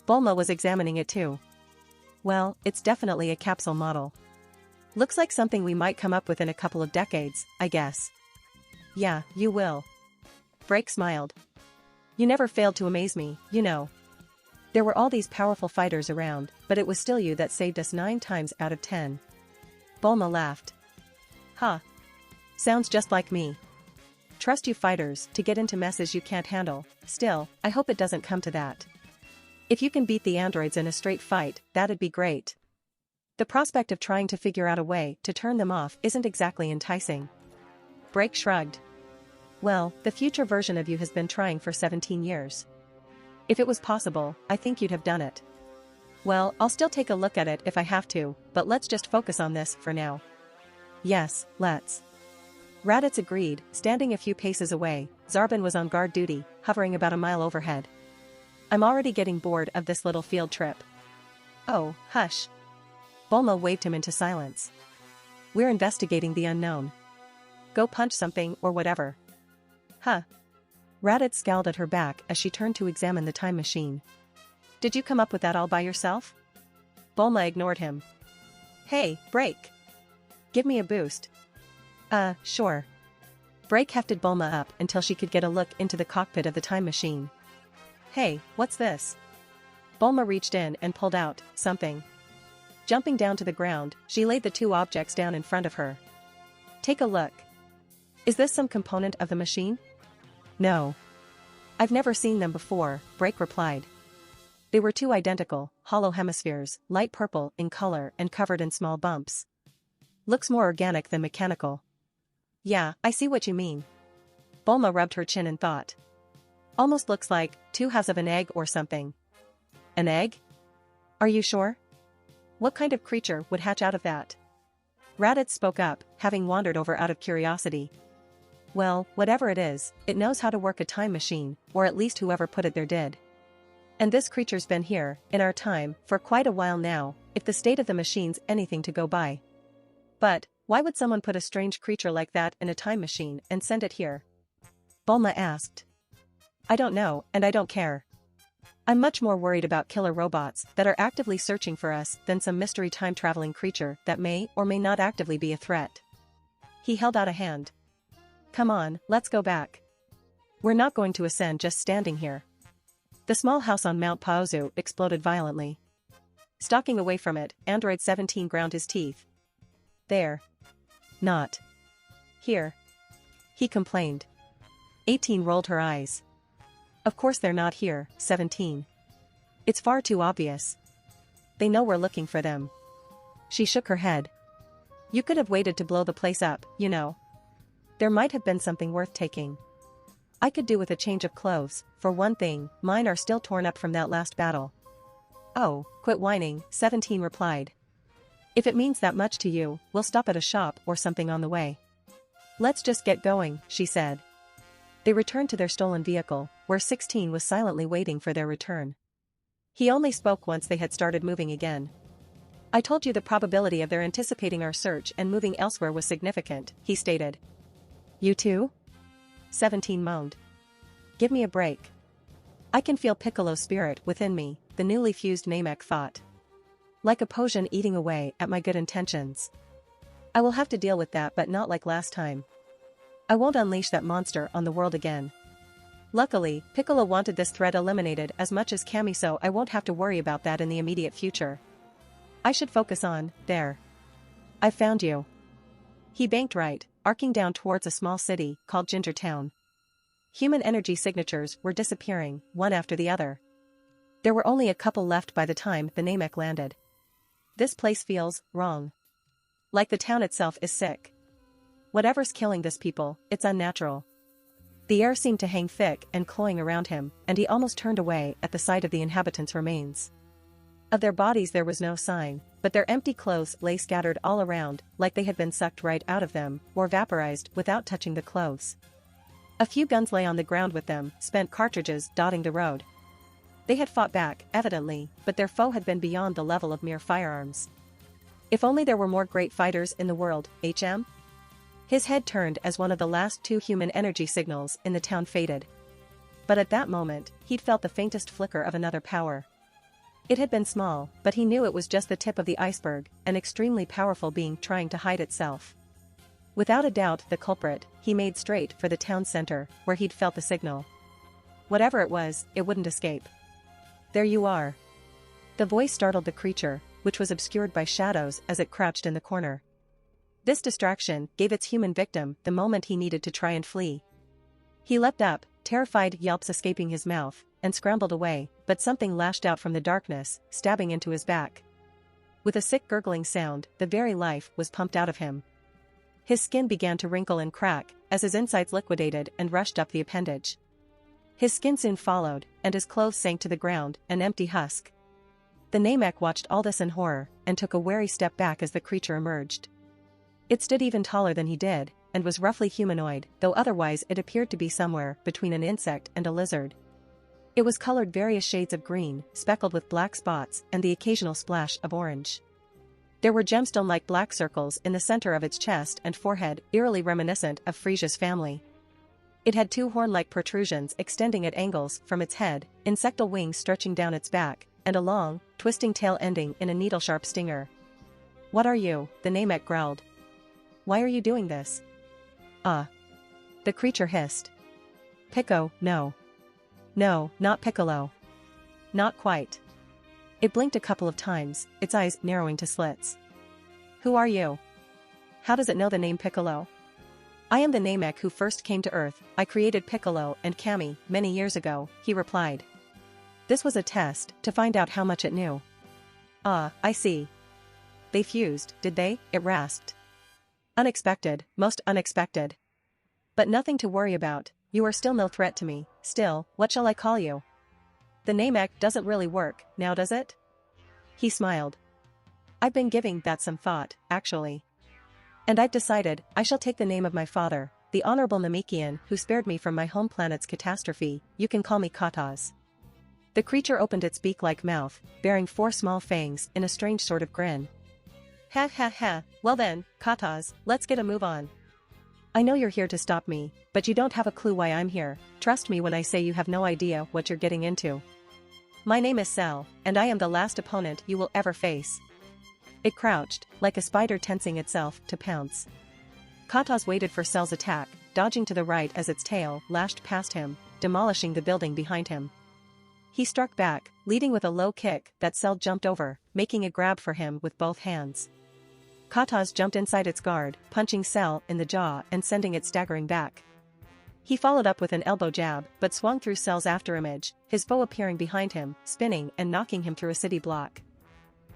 Bulma was examining it too. Well, it's definitely a capsule model. Looks like something we might come up with in a couple of decades, I guess. Yeah, you will. Break smiled. You never failed to amaze me, you know. There were all these powerful fighters around, but it was still you that saved us 9 times out of 10. Bulma laughed. Huh. Sounds just like me. Trust you fighters to get into messes you can't handle. Still, I hope it doesn't come to that. If you can beat the androids in a straight fight, that'd be great. The prospect of trying to figure out a way to turn them off isn't exactly enticing. Break shrugged. Well, the future version of you has been trying for 17 years. If it was possible, I think you'd have done it. Well, I'll still take a look at it if I have to, but let's just focus on this for now. Yes, let's. Raditz agreed, standing a few paces away. Zarbon was on guard duty, hovering about a mile overhead. I'm already getting bored of this little field trip. Oh, hush. Bulma waved him into silence. We're investigating the unknown. Go punch something or whatever. Huh. Raditz scowled at her back as she turned to examine the time machine. Did you come up with that all by yourself? Bulma ignored him. Hey, Break. Give me a boost. Sure. Break hefted Bulma up until she could get a look into the cockpit of the time machine. Hey, what's this? Bulma reached in and pulled out something. Jumping down to the ground, she laid the 2 objects down in front of her. Take a look. Is this some component of the machine? No. I've never seen them before, Break replied. They were two identical, hollow hemispheres, light purple in color and covered in small bumps. Looks more organic than mechanical. Yeah, I see what you mean. Bulma rubbed her chin in thought. Almost looks like two halves of an egg or something. An egg? Are you sure? What kind of creature would hatch out of that? Raditz spoke up, having wandered over out of curiosity. Well, whatever it is, it knows how to work a time machine, or at least whoever put it there did. And this creature's been here, in our time, for quite a while now, if the state of the machine's anything to go by. But, why would someone put a strange creature like that in a time machine and send it here? Bulma asked. I don't know, and I don't care. I'm much more worried about killer robots that are actively searching for us than some mystery time-traveling creature that may or may not actively be a threat. He held out a hand. Come on, let's go back. We're not going to ascend just standing here. The small house on Mount Paozu exploded violently. Stalking away from it, Android 17 ground his teeth. There. Not. Here. He complained. 18 rolled her eyes. Of course they're not here, 17. It's far too obvious. They know we're looking for them. She shook her head. You could have waited to blow the place up, you know. There might have been something worth taking. I could do with a change of clothes, for one thing, mine are still torn up from that last battle. Oh, quit whining, 17 replied. If it means that much to you, we'll stop at a shop or something on the way. Let's just get going, she said. They returned to their stolen vehicle, where 16 was silently waiting for their return. He only spoke once they had started moving again. I told you the probability of their anticipating our search and moving elsewhere was significant, he stated. You too? 17 moaned. Give me a break. I can feel Piccolo's spirit within me, the newly fused Namek thought. Like a potion eating away at my good intentions. I will have to deal with that, but not like last time. I won't unleash that monster on the world again. Luckily, Piccolo wanted this threat eliminated as much as Kami, so I won't have to worry about that in the immediate future. I should focus on, there. I found you. He banked right, arcing down towards a small city called Ginger Town. Human energy signatures were disappearing, one after the other. There were only a couple left by the time the Namek landed. This place feels wrong. Like the town itself is sick. Whatever's killing this people, it's unnatural. The air seemed to hang thick and cloying around him, and he almost turned away at the sight of the inhabitants' remains. Of their bodies there was no sign, but their empty clothes lay scattered all around, like they had been sucked right out of them, or vaporized without touching the clothes. A few guns lay on the ground with them, spent cartridges dotting the road. They had fought back, evidently, but their foe had been beyond the level of mere firearms. If only there were more great fighters in the world, HM? His head turned as one of the last two human energy signals in the town faded. But at that moment, he'd felt the faintest flicker of another power. It had been small, but he knew it was just the tip of the iceberg, an extremely powerful being trying to hide itself. Without a doubt the culprit, he made straight for the town center, where he'd felt the signal. Whatever it was, it wouldn't escape. There you are. The voice startled the creature, which was obscured by shadows as it crouched in the corner. This distraction gave its human victim the moment he needed to try and flee. He leapt up, terrified yelps escaping his mouth, and scrambled away, but something lashed out from the darkness, stabbing into his back. With a sick gurgling sound, the very life was pumped out of him. His skin began to wrinkle and crack, as his insides liquidated and rushed up the appendage. His skin soon followed, and his clothes sank to the ground, an empty husk. The Namek watched all this in horror, and took a wary step back as the creature emerged. It stood even taller than he did, and was roughly humanoid, though otherwise it appeared to be somewhere between an insect and a lizard. It was colored various shades of green, speckled with black spots and the occasional splash of orange. There were gemstone-like black circles in the center of its chest and forehead, eerily reminiscent of Frieza's family. It had two horn-like protrusions extending at angles from its head, insectal wings stretching down its back, and a long, twisting tail ending in a needle-sharp stinger. What are you? The Namek growled. Why are you doing this? The creature hissed. Pico, no. No, not Piccolo. Not quite. It blinked a couple of times, its eyes narrowing to slits. Who are you? How does it know the name Piccolo? I am the Namek who first came to Earth. I created Piccolo and Kami many years ago, he replied. This was a test to find out how much it knew. Ah, I see. They fused, did they? It rasped. Unexpected, most unexpected. But nothing to worry about, you are still no threat to me. Still, what shall I call you? The Namek doesn't really work, now does it? He smiled. I've been giving that some thought, actually. And I've decided, I shall take the name of my father, the Honorable Namekian who spared me from my home planet's catastrophe. You can call me Katas. The creature opened its beak-like mouth, bearing 4 small fangs in a strange sort of grin. Ha ha ha, well then, Katas, let's get a move on. I know you're here to stop me, but you don't have a clue why I'm here. Trust me when I say you have no idea what you're getting into. My name is Cell, and I am the last opponent you will ever face. It crouched, like a spider tensing itself to pounce. Katas waited for Cell's attack, dodging to the right as its tail lashed past him, demolishing the building behind him. He struck back, leading with a low kick that Cell jumped over, making a grab for him with both hands. Katas jumped inside its guard, punching Cell in the jaw and sending it staggering back. He followed up with an elbow jab, but swung through Cell's afterimage, his foe appearing behind him, spinning and knocking him through a city block.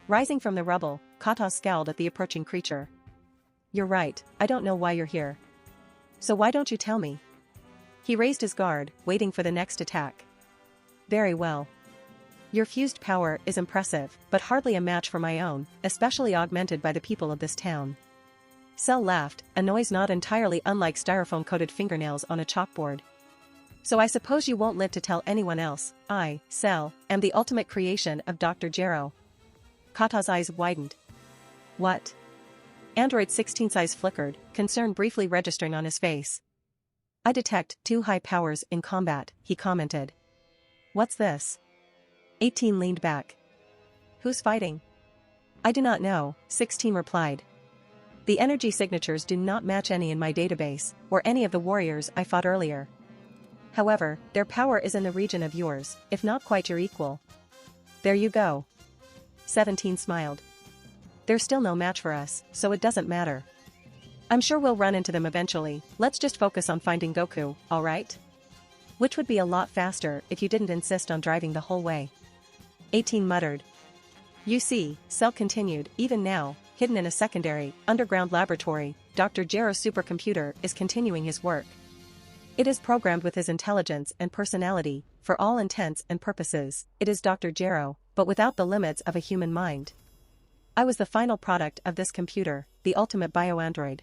Rising from the rubble, Katas scowled at the approaching creature. You're right, I don't know why you're here. So why don't you tell me? He raised his guard, waiting for the next attack. Very well. Your fused power is impressive, but hardly a match for my own, especially augmented by the people of this town. Cell laughed, a noise not entirely unlike styrofoam-coated fingernails on a chalkboard. So I suppose you won't live to tell anyone else. I, Cell, am the ultimate creation of Dr. Gero. Kata's eyes widened. What? Android 16's eyes flickered, concern briefly registering on his face. I detect 2 high powers in combat, he commented. What's this? 18 leaned back. Who's fighting? I do not know, 16 replied. The energy signatures do not match any in my database, or any of the warriors I fought earlier. However, their power is in the region of yours, if not quite your equal. There you go. 17 smiled. They're still no match for us, so it doesn't matter. I'm sure we'll run into them eventually. Let's just focus on finding Goku, alright? Which would be a lot faster if you didn't insist on driving the whole way. 18 muttered. You see, Cell continued, even now, hidden in a secondary, underground laboratory, Dr. Gero's supercomputer is continuing his work. It is programmed with his intelligence and personality, for all intents and purposes, it is Dr. Gero, but without the limits of a human mind. I was the final product of this computer, the ultimate bioandroid.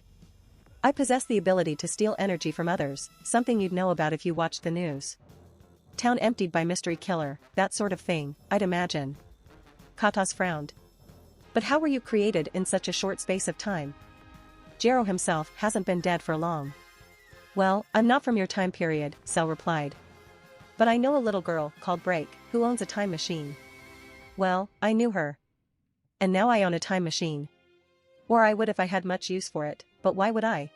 I possess the ability to steal energy from others, something you'd know about if you watched the news. Town emptied by mystery killer, that sort of thing, I'd imagine. Katas frowned. But how were you created in such a short space of time? Gero himself hasn't been dead for long. Well, I'm not from your time period, Cell replied. But I know a little girl called Break, who owns a time machine. Well, I knew her. And now I own a time machine. Or I would if I had much use for it, but why would I?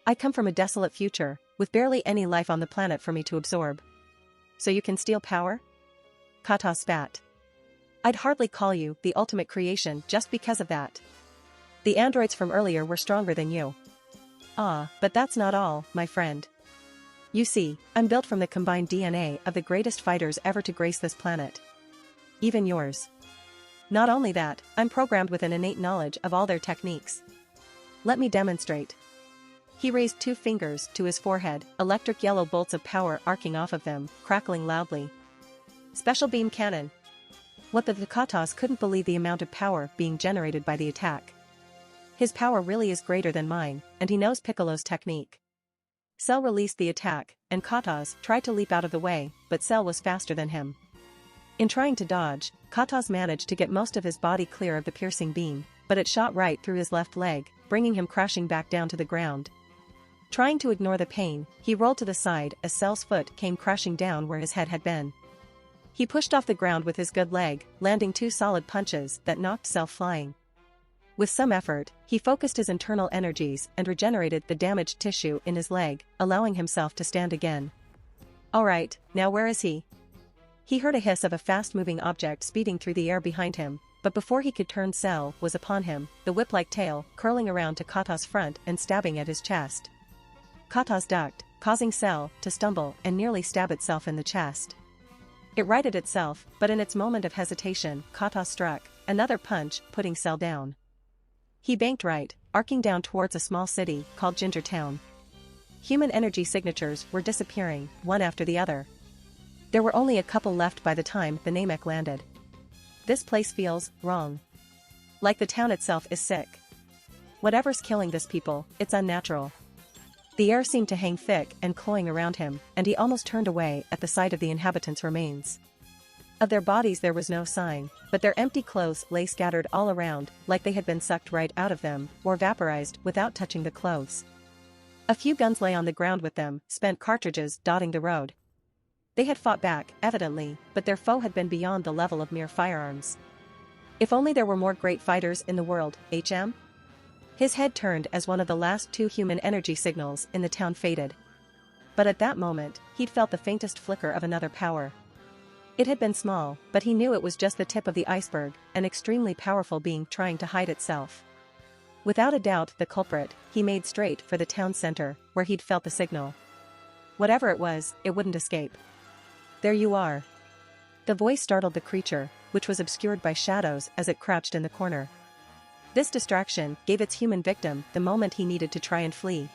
I come from a desolate future, with barely any life on the planet for me to absorb. So you can steal power? Kata spat. I'd hardly call you the ultimate creation just because of that. The androids from earlier were stronger than you. Ah, but that's not all, my friend. You see, I'm built from the combined DNA of the greatest fighters ever to grace this planet. Even yours. Not only that, I'm programmed with an innate knowledge of all their techniques. Let me demonstrate. He raised 2 fingers to his forehead, electric yellow bolts of power arcing off of them, crackling loudly. Special beam cannon. What the Katas couldn't believe the amount of power being generated by the attack. His power really is greater than mine, and he knows Piccolo's technique. Cell released the attack, and Katas tried to leap out of the way, but Cell was faster than him. In trying to dodge, Katas managed to get most of his body clear of the piercing beam, but it shot right through his left leg, bringing him crashing back down to the ground. Trying to ignore the pain, he rolled to the side as Cell's foot came crashing down where his head had been. He pushed off the ground with his good leg, landing 2 solid punches that knocked Cell flying. With some effort, he focused his internal energies and regenerated the damaged tissue in his leg, allowing himself to stand again. Alright, now where is he? He heard a hiss of a fast-moving object speeding through the air behind him, but before he could turn, Cell was upon him, the whip-like tail curling around to Kata's front and stabbing at his chest. Kata's ducked, causing Cell to stumble and nearly stab itself in the chest. It righted itself, but in its moment of hesitation, Kata struck another punch, putting Cell down. He banked right, arcing down towards a small city called Ginger Town. Human energy signatures were disappearing, one after the other. There were only a couple left by the time the Namek landed. This place feels wrong. Like the town itself is sick. Whatever's killing this people, it's unnatural. The air seemed to hang thick and cloying around him, and he almost turned away at the sight of the inhabitants' remains. Of their bodies there was no sign, but their empty clothes lay scattered all around, like they had been sucked right out of them, or vaporized without touching the clothes. A few guns lay on the ground with them, spent cartridges dotting the road. They had fought back, evidently, but their foe had been beyond the level of mere firearms. If only there were more great fighters in the world, HM? His head turned as one of the last two human energy signals in the town faded. But at that moment, he'd felt the faintest flicker of another power. It had been small, but he knew it was just the tip of the iceberg, an extremely powerful being trying to hide itself. Without a doubt the culprit, he made straight for the town center, where he'd felt the signal. Whatever it was, it wouldn't escape. There you are. The voice startled the creature, which was obscured by shadows as it crouched in the corner. This distraction gave its human victim the moment he needed to try and flee.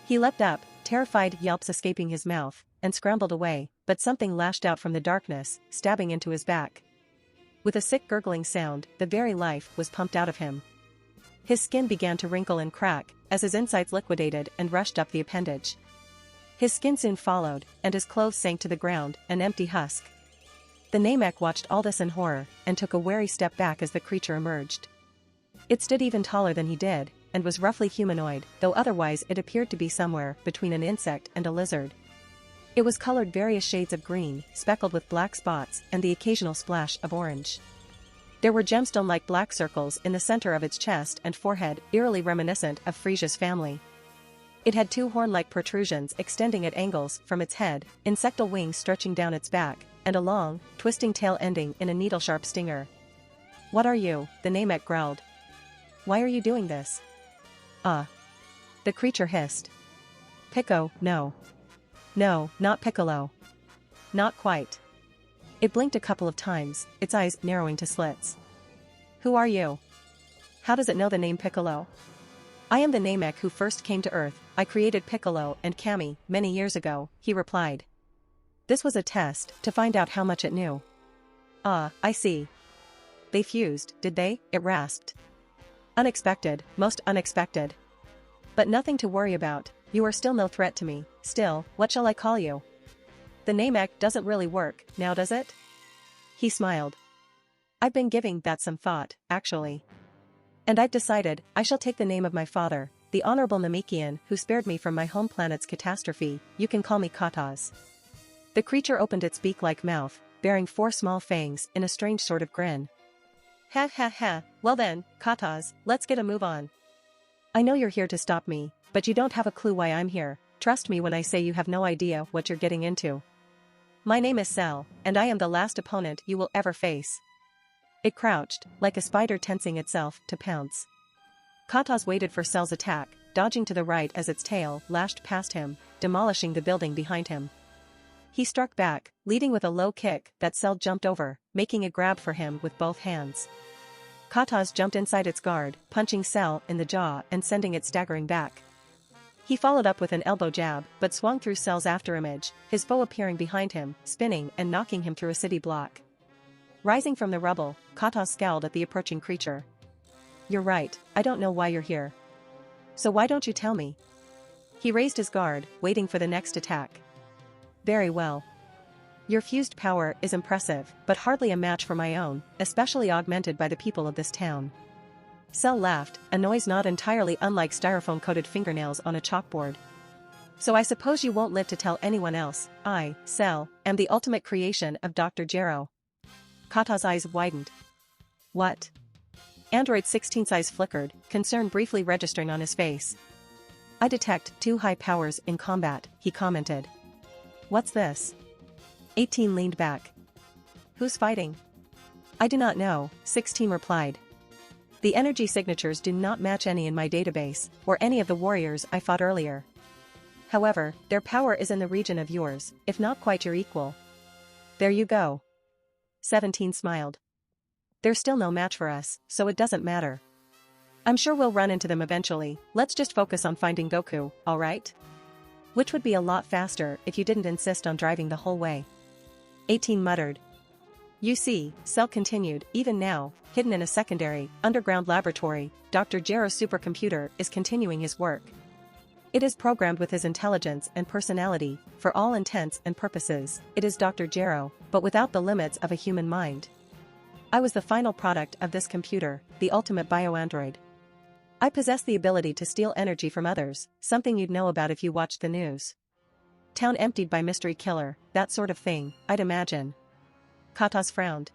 He leapt up, terrified yelps escaping his mouth, and scrambled away, but something lashed out from the darkness, stabbing into his back. With a sick gurgling sound, the very life was pumped out of him. His skin began to wrinkle and crack, as his insides liquidated and rushed up the appendage. His skin soon followed, and his clothes sank to the ground, an empty husk. The Namek watched all this in horror, and took a wary step back as the creature emerged. It stood even taller than he did, and was roughly humanoid, though otherwise it appeared to be somewhere between an insect and a lizard. It was colored various shades of green, speckled with black spots and the occasional splash of orange. There were gemstone-like black circles in the center of its chest and forehead, eerily reminiscent of Frieza's family. It had two horn-like protrusions extending at angles from its head, insectal wings stretching down its back, and a long, twisting tail ending in a needle-sharp stinger. "What are you?" the Namek growled. "Why are you doing this?" The creature hissed. "Pico, no. No, not Piccolo. Not quite." It blinked a couple of times, its eyes narrowing to slits. "Who are you? How does it know the name Piccolo?" "I am the Namek who first came to Earth. I created Piccolo and Kami many years ago," he replied. This was a test, to find out how much it knew. I see. They fused, did they?" it rasped. "Unexpected, most unexpected. But nothing to worry about, you are still no threat to me. Still, what shall I call you?" "The Namek doesn't really work, now does it?" He smiled. "I've been giving that some thought, actually. And I've decided, I shall take the name of my father, the honorable Namekian who spared me from my home planet's catastrophe. You can call me Kataz." The creature opened its beak-like mouth, bearing 4 small fangs in a strange sort of grin. "Ha ha ha, well then, Kataz, let's get a move on. I know you're here to stop me, but you don't have a clue why I'm here. Trust me when I say you have no idea what you're getting into. My name is Cell, and I am the last opponent you will ever face." It crouched, like a spider tensing itself to pounce. Kataz waited for Cell's attack, dodging to the right as its tail lashed past him, demolishing the building behind him. He struck back, leading with a low kick that Cell jumped over, making a grab for him with both hands. Kataz jumped inside its guard, punching Cell in the jaw and sending it staggering back. He followed up with an elbow jab, but swung through Cell's afterimage, his foe appearing behind him, spinning and knocking him through a city block. Rising from the rubble, Kataz scowled at the approaching creature. "You're right, I don't know why you're here. So why don't you tell me?" He raised his guard, waiting for the next attack. "Very well. Your fused power is impressive, but hardly a match for my own, especially augmented by the people of this town." Cell laughed, a noise not entirely unlike styrofoam-coated fingernails on a chalkboard. "So I suppose you won't live to tell anyone else. I, Cell, am the ultimate creation of Dr. Jero." Kata's eyes widened. "What?" Android 16's eyes flickered, concern briefly registering on his face. "I detect 2 high powers in combat," he commented. "What's this?" 18 leaned back. "Who's fighting?" "I do not know," 16 replied. "The energy signatures do not match any in my database, or any of the warriors I fought earlier." However, their power is in the region of yours, if not quite your equal. There you go. 17 smiled. They're still no match for us, so it doesn't matter. I'm sure we'll run into them eventually. Let's just focus on finding Goku, alright? Which would be a lot faster if you didn't insist on driving the whole way. 18 muttered. You see, Cell continued, even now, hidden in a secondary, underground laboratory, Dr. Gero's supercomputer is continuing his work. It is programmed with his intelligence and personality, for all intents and purposes. It is Dr. Gero, but without the limits of a human mind. I was the final product of this computer, the ultimate bioandroid. I possess the ability to steal energy from others, something you'd know about if you watched the news. Town emptied by mystery killer, that sort of thing, I'd imagine. Katas frowned.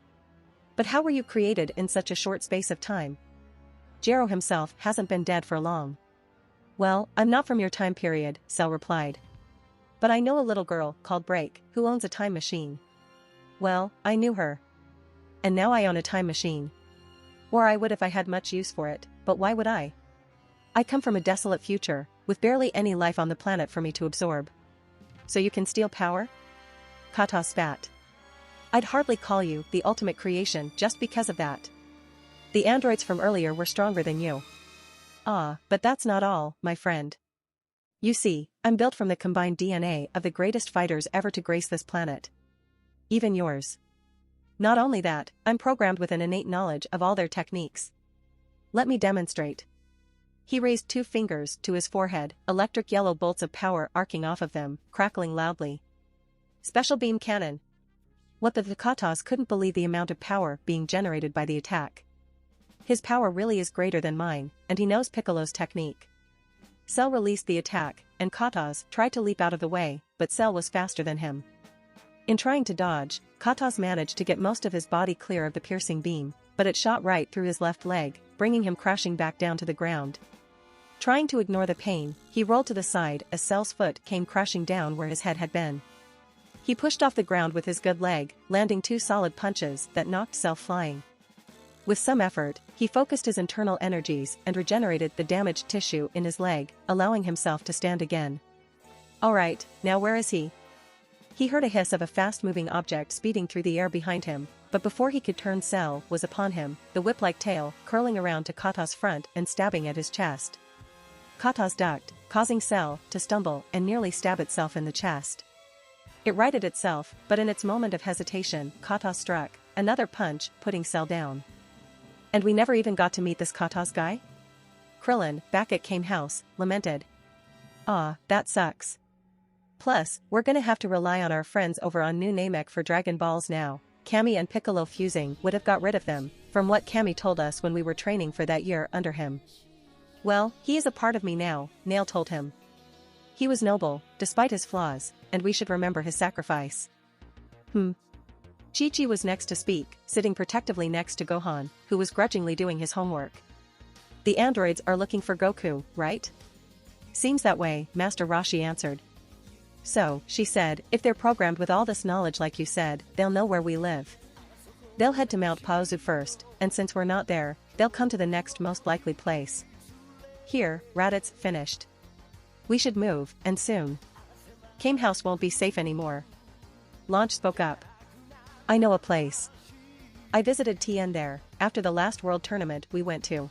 But how were you created in such a short space of time? Gero himself hasn't been dead for long. Well, I'm not from your time period, Cell replied. But I know a little girl called Break, who owns a time machine. Well, I knew her. And now I own a time machine. Or I would if I had much use for it, but why would I? I come from a desolate future, with barely any life on the planet for me to absorb. So you can steal power? Kata spat. I'd hardly call you the ultimate creation just because of that. The androids from earlier were stronger than you. Ah, but that's not all, my friend. You see, I'm built from the combined DNA of the greatest fighters ever to grace this planet. Even yours. Not only that, I'm programmed with an innate knowledge of all their techniques. Let me demonstrate. He raised 2 fingers to his forehead, electric yellow bolts of power arcing off of them, crackling loudly. Special beam cannon. What the Katas couldn't believe the amount of power being generated by the attack. His power really is greater than mine, and he knows Piccolo's technique. Cell released the attack, and Katas tried to leap out of the way, but Cell was faster than him. In trying to dodge, Katas managed to get most of his body clear of the piercing beam, but it shot right through his left leg, bringing him crashing back down to the ground. Trying to ignore the pain, he rolled to the side as Cell's foot came crashing down where his head had been. He pushed off the ground with his good leg, landing 2 solid punches that knocked Cell flying. With some effort, he focused his internal energies and regenerated the damaged tissue in his leg, allowing himself to stand again. Alright, now where is he? He heard a hiss of a fast-moving object speeding through the air behind him, but before he could turn, Cell was upon him, the whip-like tail curling around to Kata's front and stabbing at his chest. Katas ducked, causing Cell to stumble and nearly stab itself in the chest. It righted itself, but in its moment of hesitation, Katas struck another punch, putting Cell down. And we never even got to meet this Katas guy? Krillin, back at Kame House, lamented. Ah, that sucks. Plus, we're gonna have to rely on our friends over on New Namek for Dragon Balls now. Kami and Piccolo fusing would have got rid of them, from what Kami told us when we were training for that year under him. Well, he is a part of me now, Nail told him. He was noble, despite his flaws, and we should remember his sacrifice. Chi-Chi was next to speak, sitting protectively next to Gohan, who was grudgingly doing his homework. The androids are looking for Goku, right? Seems that way, Master Roshi answered. So, she said, if they're programmed with all this knowledge like you said, they'll know where we live. They'll head to Mount Paozu first, and since we're not there, they'll come to the next most likely place. Here, Raditz finished. We should move, and soon. Kame House won't be safe anymore. Launch spoke up. I know a place. I visited Tien there, after the last world tournament we went to.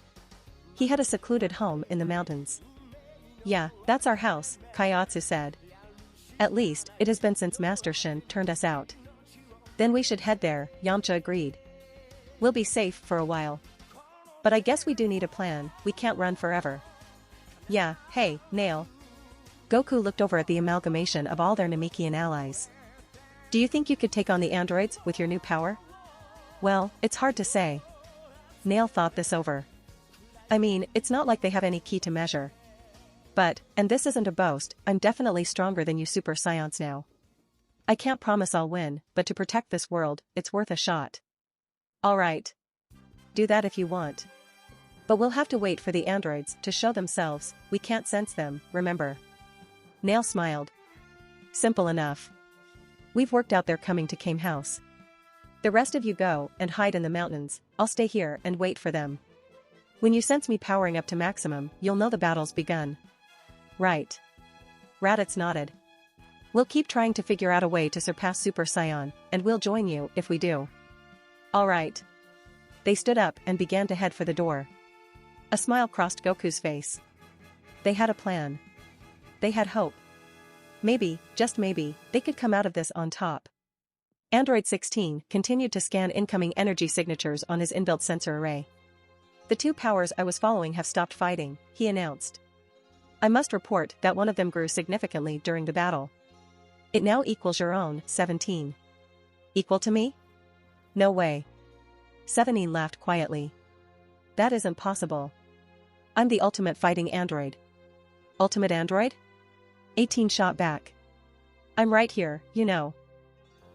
He had a secluded home in the mountains. Yeah, that's our house, Kaioshin said. At least, it has been since Master Shin turned us out. Then we should head there, Yamcha agreed. We'll be safe for a while. But I guess we do need a plan, we can't run forever. Yeah, hey, Nail. Goku looked over at the amalgamation of all their Namekian allies. Do you think you could take on the androids with your new power? Well, it's hard to say. Nail thought this over. I mean, it's not like they have any key to measure. But, and this isn't a boast, I'm definitely stronger than you Super Saiyans now. I can't promise I'll win, but to protect this world, it's worth a shot. Alright. Do that if you want. But we'll have to wait for the androids to show themselves, we can't sense them, remember? Nail smiled. Simple enough. We've worked out they're coming to Kame House. The rest of you go and hide in the mountains, I'll stay here and wait for them. When you sense me powering up to maximum, you'll know the battle's begun. Right. Raditz nodded. We'll keep trying to figure out a way to surpass Super Saiyan, and we'll join you if we do. Alright. They stood up and began to head for the door. A smile crossed Goku's face. They had a plan. They had hope. Maybe, just maybe, they could come out of this on top. Android 16 continued to scan incoming energy signatures on his inbuilt sensor array. The two powers I was following have stopped fighting, he announced. I must report that one of them grew significantly during the battle. It now equals your own, 17. Equal to me? No way. 17 laughed quietly. That isn't possible. I'm the ultimate fighting android. Ultimate android? 18 shot back. I'm right here, you know.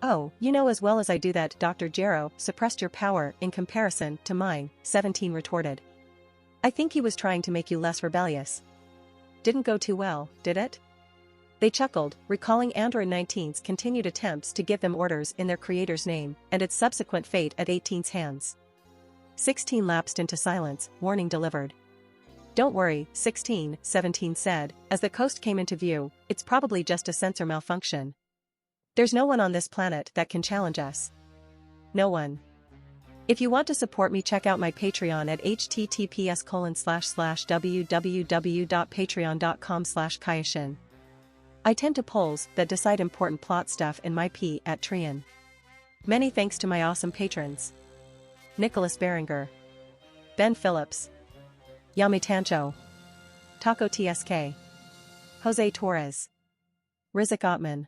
Oh, you know as well as I do that Dr. Gero suppressed your power in comparison to mine, 17 retorted. I think he was trying to make you less rebellious. Didn't go too well, did it? They chuckled, recalling Android 19's continued attempts to give them orders in their creator's name and its subsequent fate at 18's hands. 16 lapsed into silence, warning delivered. Don't worry, 16, 17 said, as the coast came into view, it's probably just a sensor malfunction. There's no one on this planet that can challenge us. No one. If you want to support me, check out my Patreon at https://www.patreon.com/Kaioshin. I tend to polls that decide important plot stuff in my P at Trian. Many thanks to my awesome patrons. Nicholas Berenger, Ben Phillips, Yami Tancho, Taco TSK, Jose Torres, Rizik Ottman.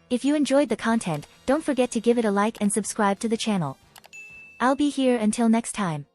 If you enjoyed the content, don't forget to give it a like and subscribe to the channel. I'll be here until next time.